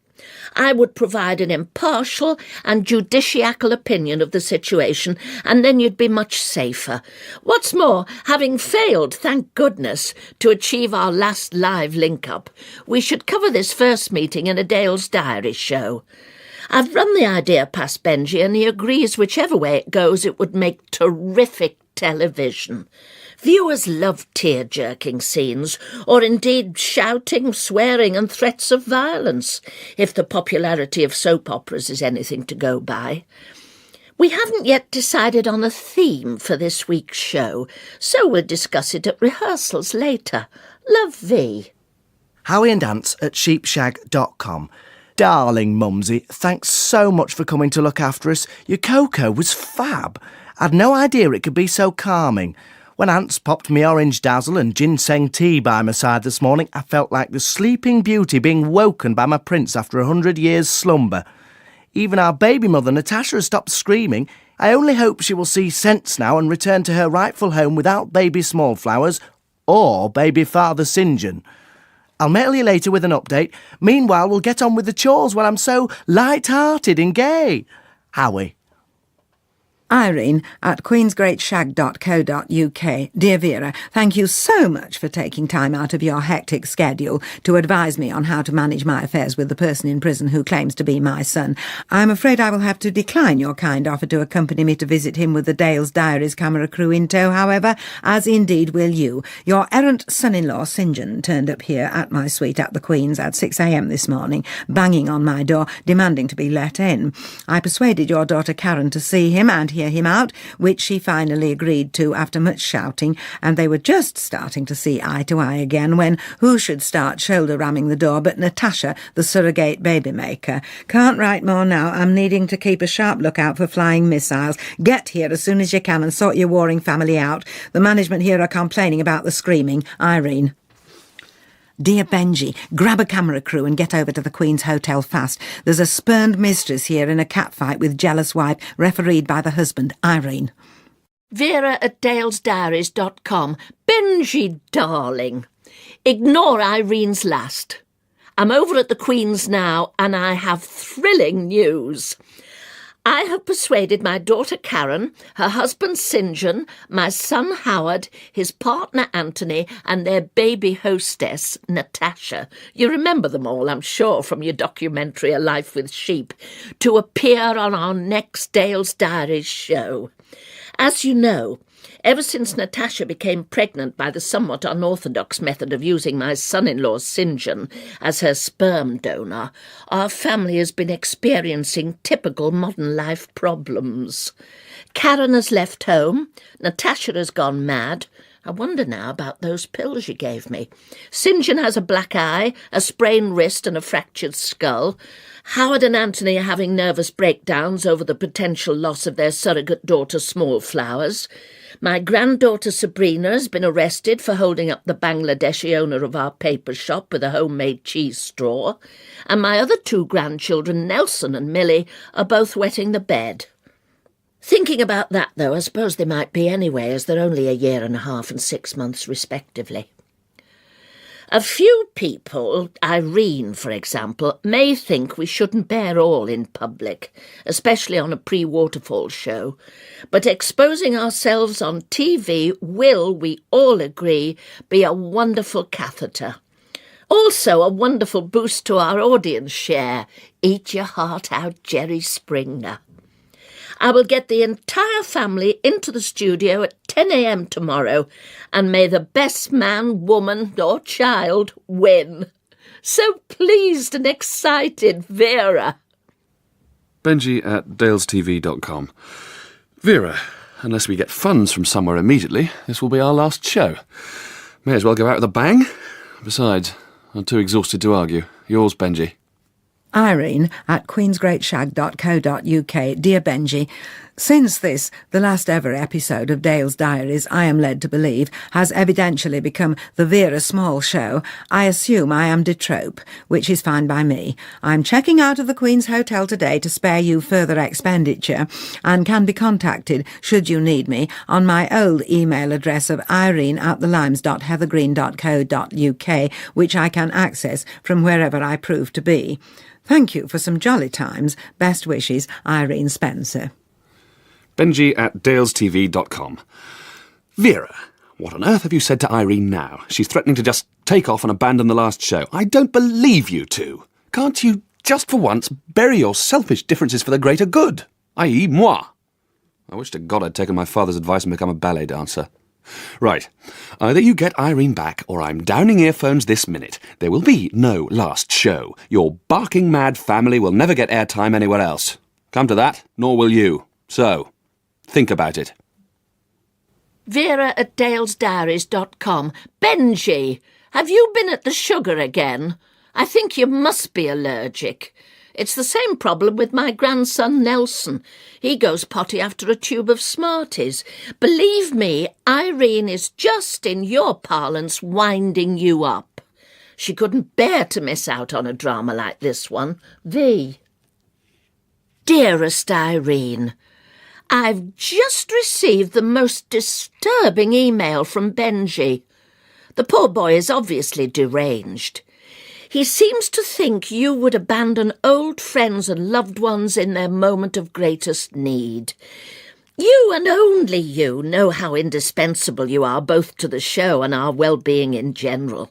I would provide an impartial and judicial opinion of the situation, and then you'd be much safer. What's more, having failed, thank goodness, to achieve our last live link-up, we should cover this first meeting in a Dale's Diary show. I've run the idea past Benji, and he agrees whichever way it goes it would make terrific television. Viewers love tear-jerking scenes, or indeed shouting, swearing and threats of violence, if the popularity of soap operas is anything to go by. We haven't yet decided on a theme for this week's show, so we'll discuss it at rehearsals later. Love, V. Howie and Ants at sheepshag.com. Darling Mumsy, thanks so much for coming to look after us. Your cocoa was fab. I'd no idea it could be so calming. When Ants popped me orange dazzle and ginseng tea by my side this morning, I felt like the sleeping beauty being woken by my prince after 100 years' slumber. Even our baby mother, Natasha, has stopped screaming. I only hope she will see sense now and return to her rightful home without baby Smallflowers or baby Father St. John. I'll mail you later with an update. Meanwhile, we'll get on with the chores while I'm so light-hearted and gay. Howie. Irene at queensgreatshag.co.uk. Dear Vera, thank you so much for taking time out of your hectic schedule to advise me on how to manage my affairs with the person in prison who claims to be my son. I'm afraid I will have to decline your kind offer to accompany me to visit him with the Dale's Diaries camera crew in tow, however, as indeed will you. Your errant son-in-law, St. John, turned up here at my suite at the Queen's at 6 a.m. this morning, banging on my door, demanding to be let in. I persuaded your daughter Karen to see him and hear him out, which she finally agreed to after much shouting, and they were just starting to see eye to eye again when who should start shoulder-ramming the door but Natasha, the surrogate baby maker. Can't write more now. I'm needing to keep a sharp lookout for flying missiles. Get here as soon as you can and sort your warring family out. The management here are complaining about the screaming. Irene. Dear Benji, grab a camera crew and get over to the Queen's Hotel fast. There's a spurned mistress here in a catfight with jealous wife, refereed by the husband, Irene. Vera at dalesdiaries.com. Benji, darling, ignore Irene's last. I'm over at the Queen's now, and I have thrilling news. I have persuaded my daughter Karen, her husband St. John, my son Howard, his partner Anthony, and their baby hostess Natasha, you remember them all, I'm sure, from your documentary A Life with Sheep, to appear on our next Dale's Diaries show. As you know, ever since Natasha became pregnant by the somewhat unorthodox method of using my son-in-law St. John as her sperm donor, our family has been experiencing typical modern life problems. Karen has left home, Natasha has gone mad. I wonder now about those pills you gave me. St. John has a black eye, a sprained wrist and a fractured skull. Howard and Anthony are having nervous breakdowns over the potential loss of their surrogate daughter Smallflowers. My granddaughter Sabrina has been arrested for holding up the Bangladeshi owner of our paper shop with a homemade cheese straw. And my other two grandchildren, Nelson and Millie, are both wetting the bed. Thinking about that, though, I suppose they might be anyway, as they're only 1.5 years and 6 months respectively. A few people, Irene for example, may think we shouldn't bear all in public, especially on a pre-waterfall show, but exposing ourselves on TV will, we all agree, be a wonderful catheter. Also a wonderful boost to our audience share. Eat your heart out, Jerry Springer. I will get the entire family into the studio at 10 a.m. tomorrow, and may the best man, woman or child win. So pleased and excited, Vera. Benji at dalestv.com. Vera, unless we get funds from somewhere immediately, this will be our last show. May as well go out with a bang. Besides, I'm too exhausted to argue. Yours, Benji. Irene at queensgreatshag.co.uk. Dear Benji, since this, the last ever episode of Dale's Diaries, I am led to believe, has evidentially become the Vera Small show, I assume I am de trop, which is fine by me. I'm checking out of the Queen's Hotel today to spare you further expenditure, and can be contacted, should you need me, on my old email address of irene@thelimes.heathergreen.co.uk, which I can access from wherever I prove to be. Thank you for some jolly times. Best wishes, Irene Spencer. Benji at dalestv.com. Vera, what on earth have you said to Irene now? She's threatening to just take off and abandon the last show. I don't believe you two. Can't you, just for once, bury your selfish differences for the greater good? I.e. moi. I wish to God I'd taken my father's advice and become a ballet dancer. Right. Either you get Irene back, or I'm downing earphones this minute. There will be no last show. Your barking mad family will never get airtime anywhere else. Come to that, nor will you. So, think about it. Vera at dalesdiaries.com. Benji, have you been at the sugar again? I think you must be allergic. It's the same problem with my grandson Nelson. He goes potty after a tube of Smarties. Believe me, Irene is just, in your parlance, winding you up. She couldn't bear to miss out on a drama like this one. V. Dearest Irene, I've just received the most disturbing email from Benji. The poor boy is obviously deranged. He seems to think you would abandon old friends and loved ones in their moment of greatest need. You and only you know how indispensable you are both to the show and our well-being in general.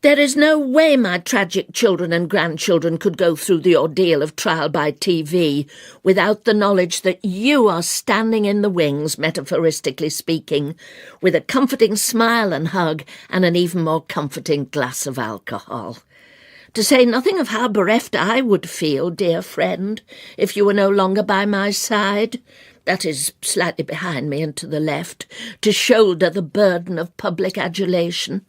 There is no way my tragic children and grandchildren could go through the ordeal of trial by TV without the knowledge that you are standing in the wings, metaphoristically speaking, with a comforting smile and hug and an even more comforting glass of alcohol. To say nothing of how bereft I would feel, dear friend, if you were no longer by my side, that is, slightly behind me and to the left, to shoulder the burden of public adulation.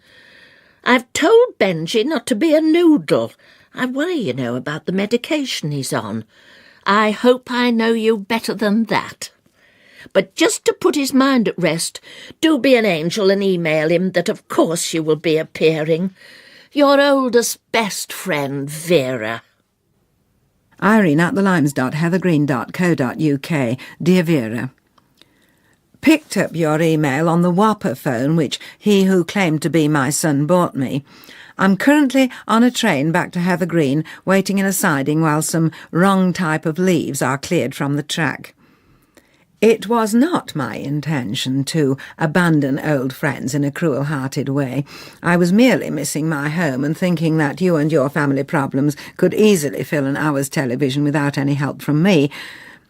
I've told Benji not to be a noodle. I worry, you know, about the medication he's on. I hope I know you better than that. But just to put his mind at rest, do be an angel and email him that of course you will be appearing. Your oldest best friend, Vera. Irene at thelimes.heathergreen.co.uk. Dear Vera, picked up your email on the Whopper phone which he who claimed to be my son bought me. I'm currently on a train back to Heather Green, waiting in a siding while some wrong type of leaves are cleared from the track. It was not my intention to abandon old friends in a cruel-hearted way. I was merely missing my home and thinking that you and your family problems could easily fill an hour's television without any help from me.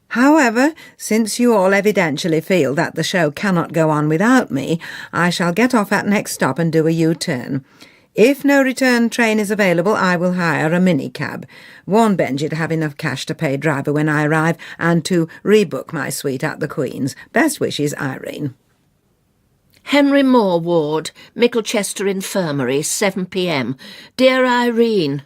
However, since you all evidentially feel that the show cannot go on without me, I shall get off at next stop and do a U-turn. If no return train is available, I will hire a minicab. Warn Benji to have enough cash to pay driver when I arrive and to rebook my suite at the Queen's. Best wishes, Irene. Henry Moore Ward, Micklechester Infirmary, 7 p.m. Dear Irene,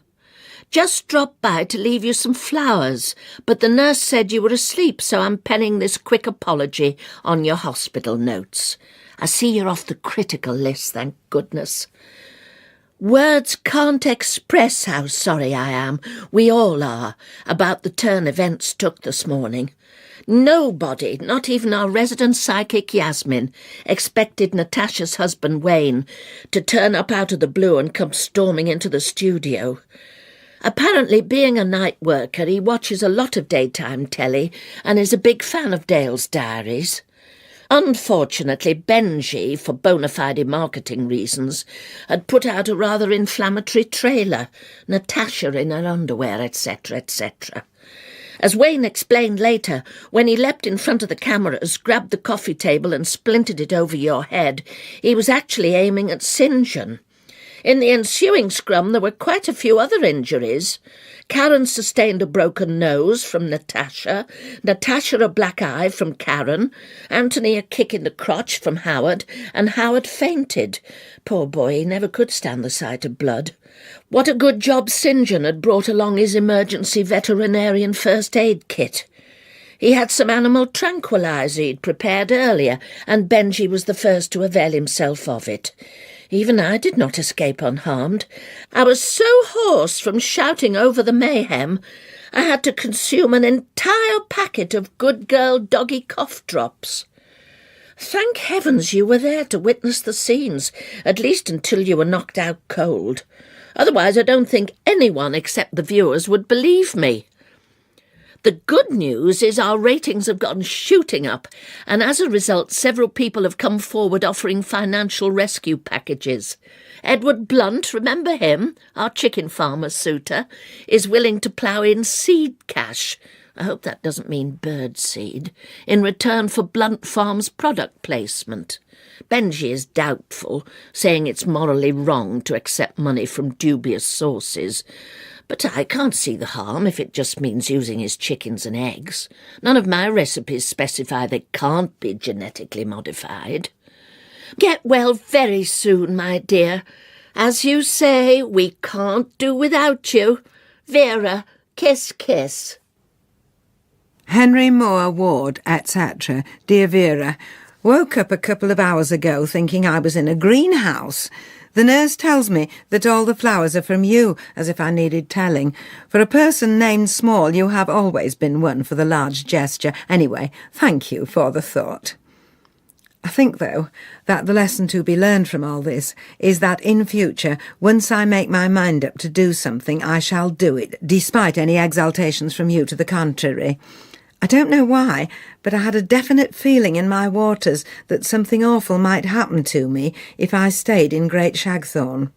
just dropped by to leave you some flowers, but the nurse said you were asleep, so I'm penning this quick apology on your hospital notes. I see you're off the critical list, thank goodness. Words can't express how sorry I am, we all are, about the turn events took this morning. Nobody, not even our resident psychic Yasmin, expected Natasha's husband Wayne to turn up out of the blue and come storming into the studio. Apparently, being a night worker, he watches a lot of daytime telly and is a big fan of Dale's Diaries. Unfortunately, Benji, for bona fide marketing reasons, had put out a rather inflammatory trailer, Natasha in her underwear, etc., etc. As Wayne explained later, when he leapt in front of the cameras, grabbed the coffee table and splintered it over your head, he was actually aiming at St. John. In the ensuing scrum, there were quite a few other injuries. Karen sustained a broken nose from Natasha a black eye from Karen, Anthony a kick in the crotch from Howard, and Howard fainted. Poor boy, he never could stand the sight of blood. What a good job St. John had brought along his emergency veterinarian first aid kit. He had some animal tranquilizer he'd prepared earlier, and Benji was the first to avail himself of it. Even I did not escape unharmed. I was so hoarse from shouting over the mayhem, I had to consume an entire packet of good girl doggy cough drops. Thank heavens you were there to witness the scenes, at least until you were knocked out cold. Otherwise I don't think anyone except the viewers would believe me. The good news is our ratings have gone shooting up, and as a result several people have come forward offering financial rescue packages. Edward Blunt, remember him, our chicken farmer suitor, is willing to plough in seed cash, I hope that doesn't mean bird seed, in return for Blunt Farm's product placement. Benji is doubtful, saying it's morally wrong to accept money from dubious sources. But I can't see the harm if it just means using his chickens and eggs. None of my recipes specify they can't be genetically modified. Get well very soon, my dear. As you say, we can't do without you. Vera, kiss, kiss. Henry Moore Ward, etc. Dear Vera, woke up a couple of hours ago thinking I was in a greenhouse. The nurse tells me that all the flowers are from you, as if I needed telling. For a person named Small, you have always been one for the large gesture. Anyway, thank you for the thought. I think, though, that the lesson to be learned from all this is that in future, once I make my mind up to do something, I shall do it, despite any exaltations from you to the contrary. I don't know why, but I had a definite feeling in my waters that something awful might happen to me if I stayed in Great Shagthorne.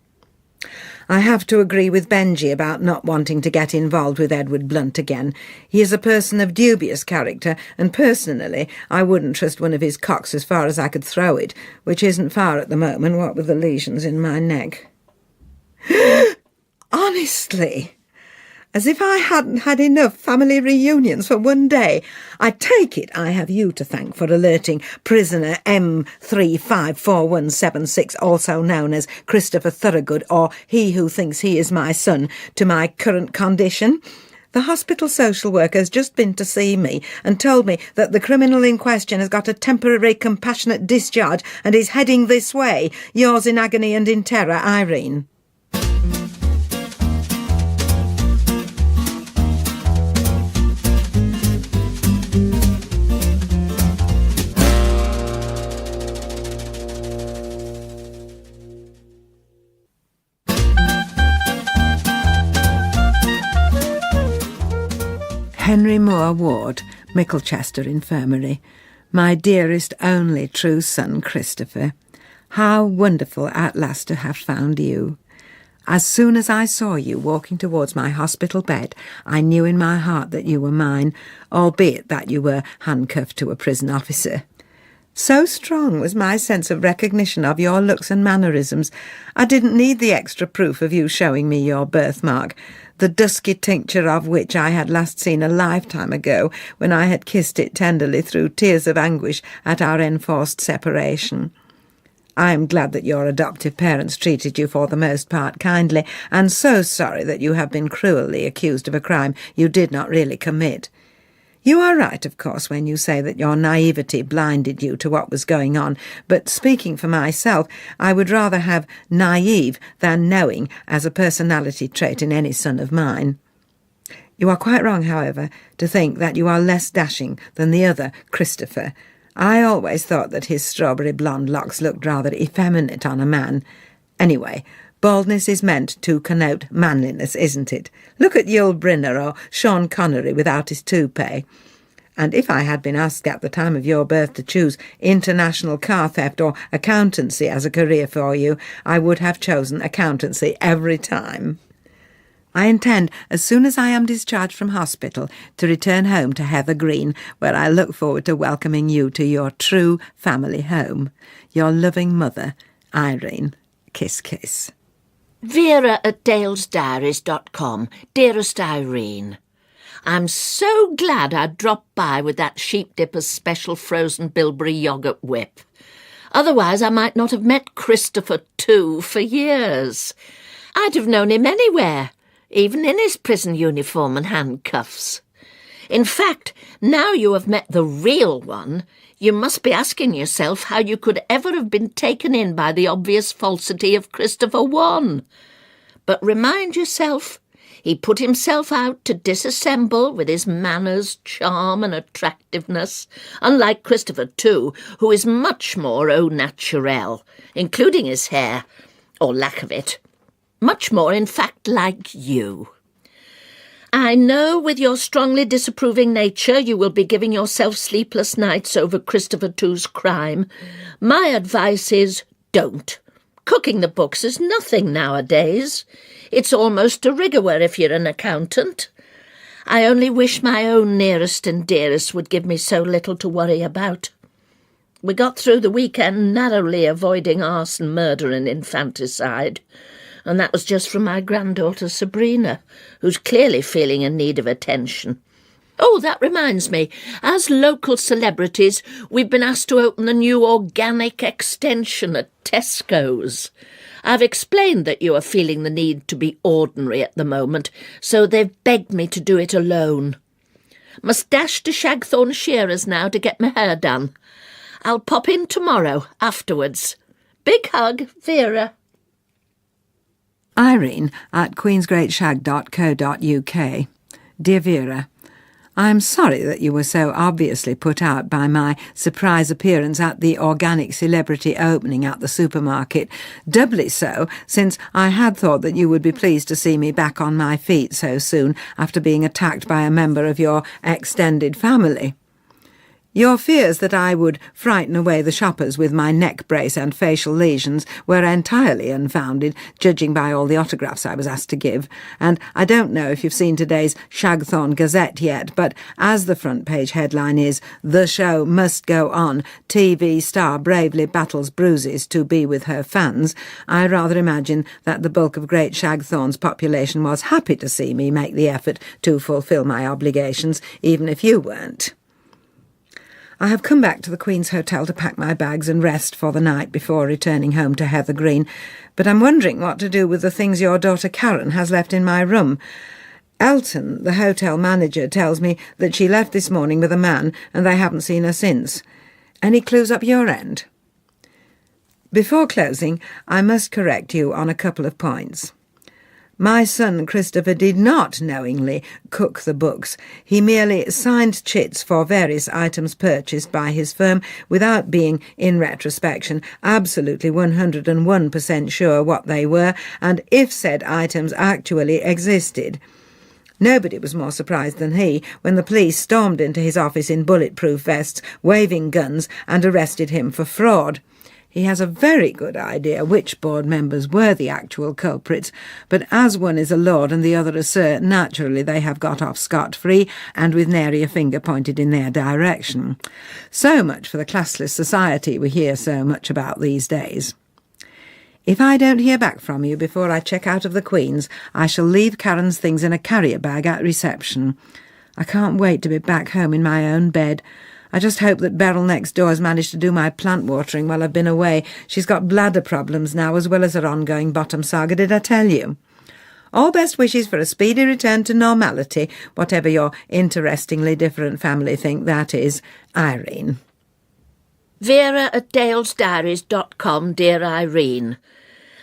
I have to agree with Benji about not wanting to get involved with Edward Blunt again. He is a person of dubious character, and personally I wouldn't trust one of his cocks as far as I could throw it, which isn't far at the moment, what with the lesions in my neck. Honestly, as if I hadn't had enough family reunions for one day. I take it I have you to thank for alerting prisoner M354176, also known as Christopher Thorogood, or he who thinks he is my son, to my current condition. The hospital social worker has just been to see me and told me that the criminal in question has got a temporary compassionate discharge and is heading this way. Yours in agony and in terror, Irene. Henry Moore Ward, Micklechester Infirmary. My dearest only true son, Christopher. How wonderful at last to have found you. As soon as I saw you walking towards my hospital bed, I knew in my heart that you were mine, albeit that you were handcuffed to a prison officer. So strong was my sense of recognition of your looks and mannerisms, I didn't need the extra proof of you showing me your birthmark, the dusky tincture of which I had last seen a lifetime ago when I had kissed it tenderly through tears of anguish at our enforced separation. I am glad that your adoptive parents treated you for the most part kindly, and so sorry that you have been cruelly accused of a crime you did not really commit. You are right, of course, when you say that your naivety blinded you to what was going on, but speaking for myself, I would rather have naive than knowing as a personality trait in any son of mine. You are quite wrong, however, to think that you are less dashing than the other Christopher. I always thought that his strawberry blonde locks looked rather effeminate on a man. Anyway, baldness is meant to connote manliness, isn't it? Look at Yul Brynner or Sean Connery without his toupee. And if I had been asked at the time of your birth to choose international car theft or accountancy as a career for you, I would have chosen accountancy every time. I intend, as soon as I am discharged from hospital, to return home to Heather Green, where I look forward to welcoming you to your true family home. Your loving mother, Irene. Kiss, kiss. Vera@dalesdiaries.com. Dearest Irene, I'm so glad I dropped by with that sheep dipper's special frozen bilberry yoghurt whip. Otherwise I might not have met Christopher too for years. I'd have known him anywhere, even in his prison uniform and handcuffs. In fact, now you have met the real one, you must be asking yourself how you could ever have been taken in by the obvious falsity of Christopher 1. But remind yourself, he put himself out to disassemble with his manners, charm and attractiveness, unlike Christopher 2, who is much more au naturel, including his hair, or lack of it. Much more, in fact, like you. I know with your strongly disapproving nature you will be giving yourself sleepless nights over Christopher 2's crime. My advice is don't. Cooking the books is nothing nowadays. It's almost a rigor if you're an accountant. I only wish my own nearest and dearest would give me so little to worry about. We got through the weekend narrowly avoiding arson, murder and infanticide. And that was just from my granddaughter Sabrina, who's clearly feeling in need of attention. Oh, that reminds me, as local celebrities, we've been asked to open the new organic extension at Tesco's. I've explained that you are feeling the need to be ordinary at the moment, so they've begged me to do it alone. Must dash to Shagthorne Shearers now to get my hair done. I'll pop in tomorrow, afterwards. Big hug, Vera. Irene at queensgreatshag.co.uk. Dear Vera, I'm sorry that you were so obviously put out by my surprise appearance at the organic celebrity opening at the supermarket. Doubly so, since I had thought that you would be pleased to see me back on my feet so soon after being attacked by a member of your extended family. Your fears that I would frighten away the shoppers with my neck brace and facial lesions were entirely unfounded, judging by all the autographs I was asked to give, and I don't know if you've seen today's Shagthorne Gazette yet, but as the front page headline is, "The show must go on, TV star bravely battles bruises to be with her fans," I rather imagine that the bulk of Great Shagthorne's population was happy to see me make the effort to fulfil my obligations, even if you weren't. I have come back to the Queen's Hotel to pack my bags and rest for the night before returning home to Heather Green, but I'm wondering what to do with the things your daughter Karen has left in my room. Elton, the hotel manager, tells me that she left this morning with a man and they haven't seen her since. Any clues up your end? Before closing, I must correct you on a couple of points. My son Christopher did not knowingly cook the books. He merely signed chits for various items purchased by his firm without being, in retrospection, absolutely 101% sure what they were and if said items actually existed. Nobody was more surprised than he when the police stormed into his office in bulletproof vests, waving guns, and arrested him for fraud. He has a very good idea which board members were the actual culprits, but as one is a lord and the other a sir, naturally they have got off scot-free and with nary a finger pointed in their direction. So much for the classless society we hear so much about these days. If I don't hear back from you before I check out of the Queen's, I shall leave Karen's things in a carrier bag at reception. I can't wait to be back home in my own bed. I just hope that Beryl next door has managed to do my plant watering while I've been away. She's got bladder problems now as well as her ongoing bottom saga, did I tell you? All best wishes for a speedy return to normality, whatever your interestingly different family think that is. Irene. Vera@dalesdiaries.com, dear Irene.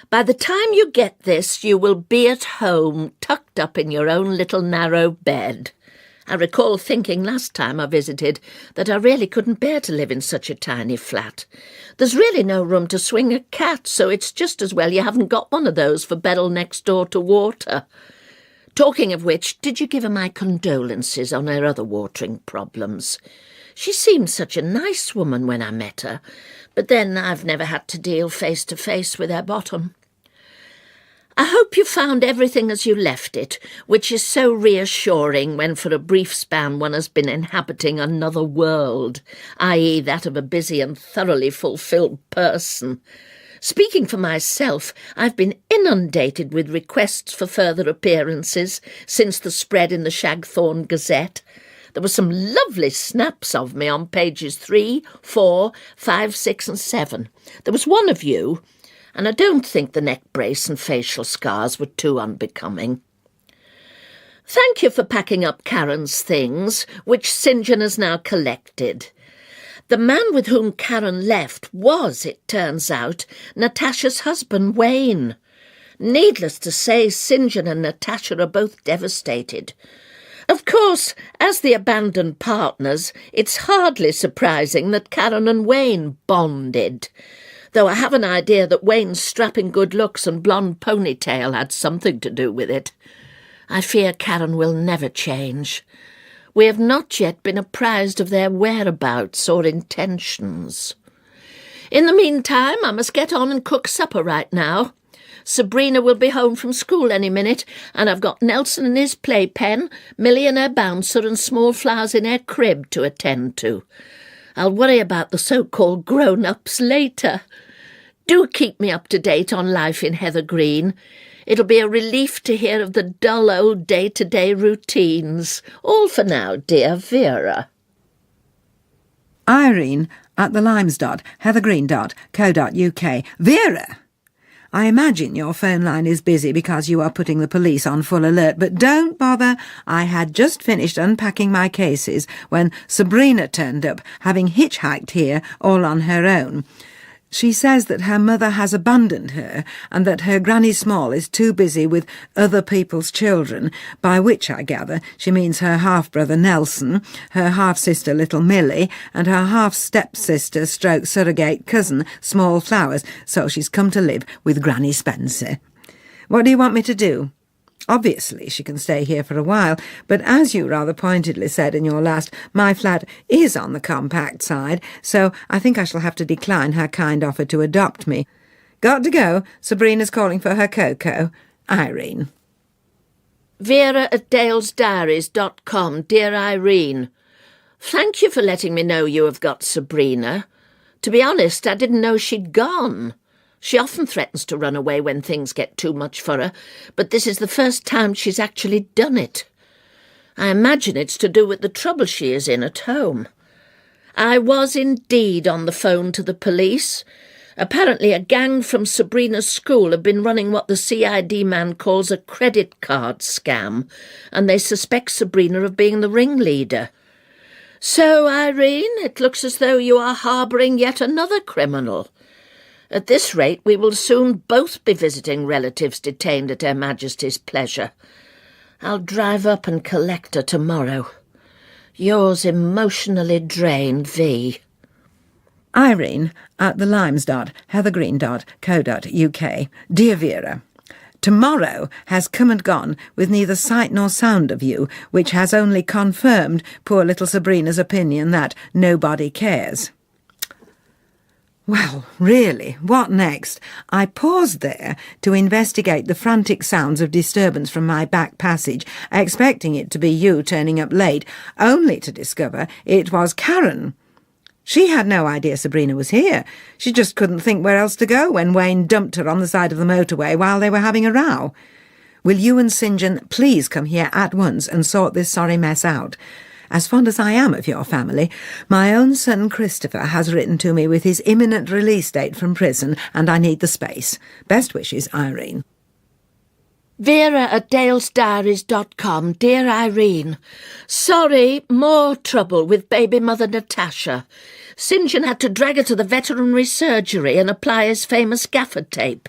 By the time you get this, you will be at home, tucked up in your own little narrow bed. I recall thinking last time I visited that I really couldn't bear to live in such a tiny flat. There's really no room to swing a cat, so it's just as well you haven't got one of those for Beryl next door to water. Talking of which, did you give her my condolences on her other watering problems? She seemed such a nice woman when I met her, but then I've never had to deal face to face with her bottom. I hope you found everything as you left it, which is so reassuring when for a brief span one has been inhabiting another world, i.e. that of a busy and thoroughly fulfilled person. Speaking for myself, I've been inundated with requests for further appearances since the spread in the Shagthorne Gazette. There were some lovely snaps of me on pages 3, 4, 5, 6 and 7. There was one of you, and I don't think the neck brace and facial scars were too unbecoming. Thank you for packing up Karen's things, which St. John has now collected. The man with whom Karen left was, it turns out, Natasha's husband, Wayne. Needless to say, St. John and Natasha are both devastated. Of course, as the abandoned partners, it's hardly surprising that Karen and Wayne bonded, though I have an idea that Wayne's strapping good looks and blonde ponytail had something to do with it. I fear Karen will never change. We have not yet been apprised of their whereabouts or intentions. In the meantime, I must get on and cook supper right now. Sabrina will be home from school any minute, and I've got Nelson and his playpen, Millie and her bouncer, and small flowers in her crib to attend to. I'll worry about the so-called grown-ups later. Do keep me up to date on life in Heather Green. It'll be a relief to hear of the dull old day-to-day routines. All for now, dear Vera. Irene at thelimes.heathergreen.co.uk. Vera! I imagine your phone line is busy because you are putting the police on full alert, but don't bother. I had just finished unpacking my cases when Sabrina turned up, having hitchhiked here all on her own. She says that her mother has abandoned her and that her Granny Small is too busy with other people's children, by which, I gather, she means her half-brother Nelson, her half-sister Little Millie, and her half-stepsister stroke surrogate cousin Small Flowers, so she's come to live with Granny Spencer. What do you want me to do? Obviously, she can stay here for a while, but as you rather pointedly said in your last, my flat is on the compact side, so I think I shall have to decline her kind offer to adopt me. Got to go. Sabrina's calling for her cocoa. Irene. Vera@dalesdiaries.com. Dear Irene, thank you for letting me know you have got Sabrina. To be honest, I didn't know she'd gone. She often threatens to run away when things get too much for her, but this is the first time she's actually done it. I imagine it's to do with the trouble she is in at home. I was indeed on the phone to the police. Apparently a gang from Sabrina's school have been running what the CID man calls a credit card scam, and they suspect Sabrina of being the ringleader. So, Irene, it looks as though you are harbouring yet another criminal. At this rate, we will soon both be visiting relatives detained at Her Majesty's pleasure. I'll drive up and collect her tomorrow. Yours emotionally drained, V. Irene at thelimes.heathergreen.co.uk. Dear Vera, tomorrow has come and gone with neither sight nor sound of you, which has only confirmed poor little Sabrina's opinion that nobody cares. Well, really, what next? I paused there to investigate the frantic sounds of disturbance from my back passage, expecting it to be you turning up late, only to discover it was Karen. She had no idea Sabrina was here. She just couldn't think where else to go when Wayne dumped her on the side of the motorway while they were having a row. Will you and St. John please come here at once and sort this sorry mess out? As fond as I am of your family, my own son Christopher has written to me with his imminent release date from prison, and I need the space. Best wishes, Irene. Vera@dalesdiaries.com. Dear Irene, sorry, more trouble with baby mother Natasha. St. John had to drag her to the veterinary surgery and apply his famous gaffer tape.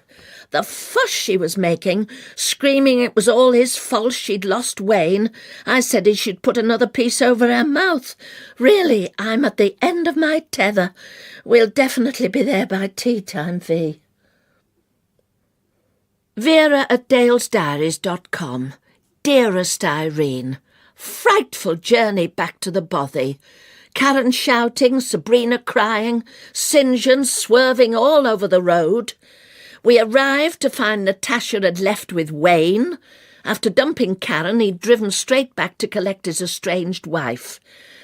The fuss she was making, screaming it was all his fault she'd lost Wayne. I said he should put another piece over her mouth. Really, I'm at the end of my tether. We'll definitely be there by tea time, V. Vera@dalesdiaries.com. Dearest Irene, frightful journey back to the bothy. Karen shouting, Sabrina crying, St. John swerving all over the road. We arrived to find Natasha had left with Wayne. After dumping Karen, he'd driven straight back to collect his estranged wife.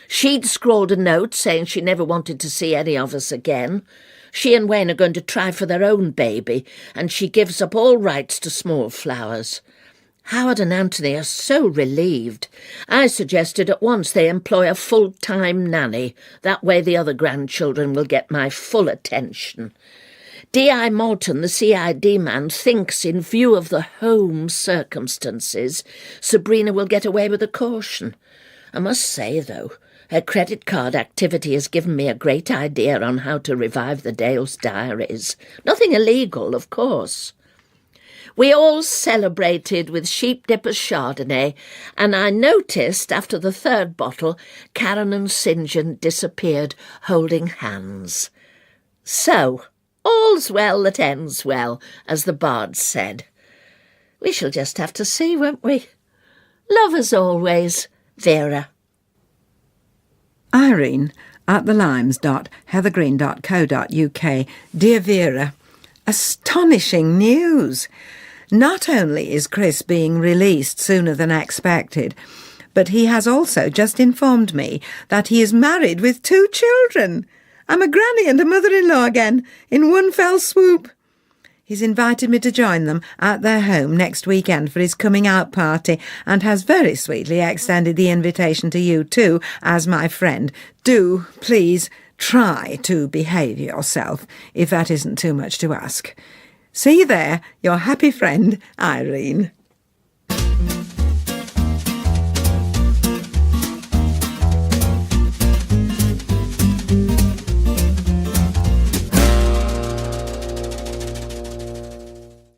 She'd scrawled a note saying she never wanted to see any of us again. She and Wayne are going to try for their own baby, and she gives up all rights to Small Flowers. Howard and Anthony are so relieved. I suggested at once they employ a full-time nanny. That way the other grandchildren will get my full attention. D.I. Moulton, the CID man, thinks, in view of the home circumstances, Sabrina will get away with a caution. I must say, though, her credit card activity has given me a great idea on how to revive the Dales Diaries. Nothing illegal, of course. We all celebrated with Sheep Dipper's Chardonnay, and I noticed, after the third bottle, Karen and St. John disappeared, holding hands. So, all's well that ends well, as the bard said. We shall just have to see, won't we? Love as always, Vera. Irene at thelimes.heathergreen.co.uk. Dear Vera, astonishing news! Not only is Chris being released sooner than expected, but he has also just informed me that he is married with 2 children. I'm a granny and a mother-in-law again, in one fell swoop. He's invited me to join them at their home next weekend for his coming-out party and has very sweetly extended the invitation to you too, as my friend. Do, please, try to behave yourself, if that isn't too much to ask. See you there, your happy friend, Irene.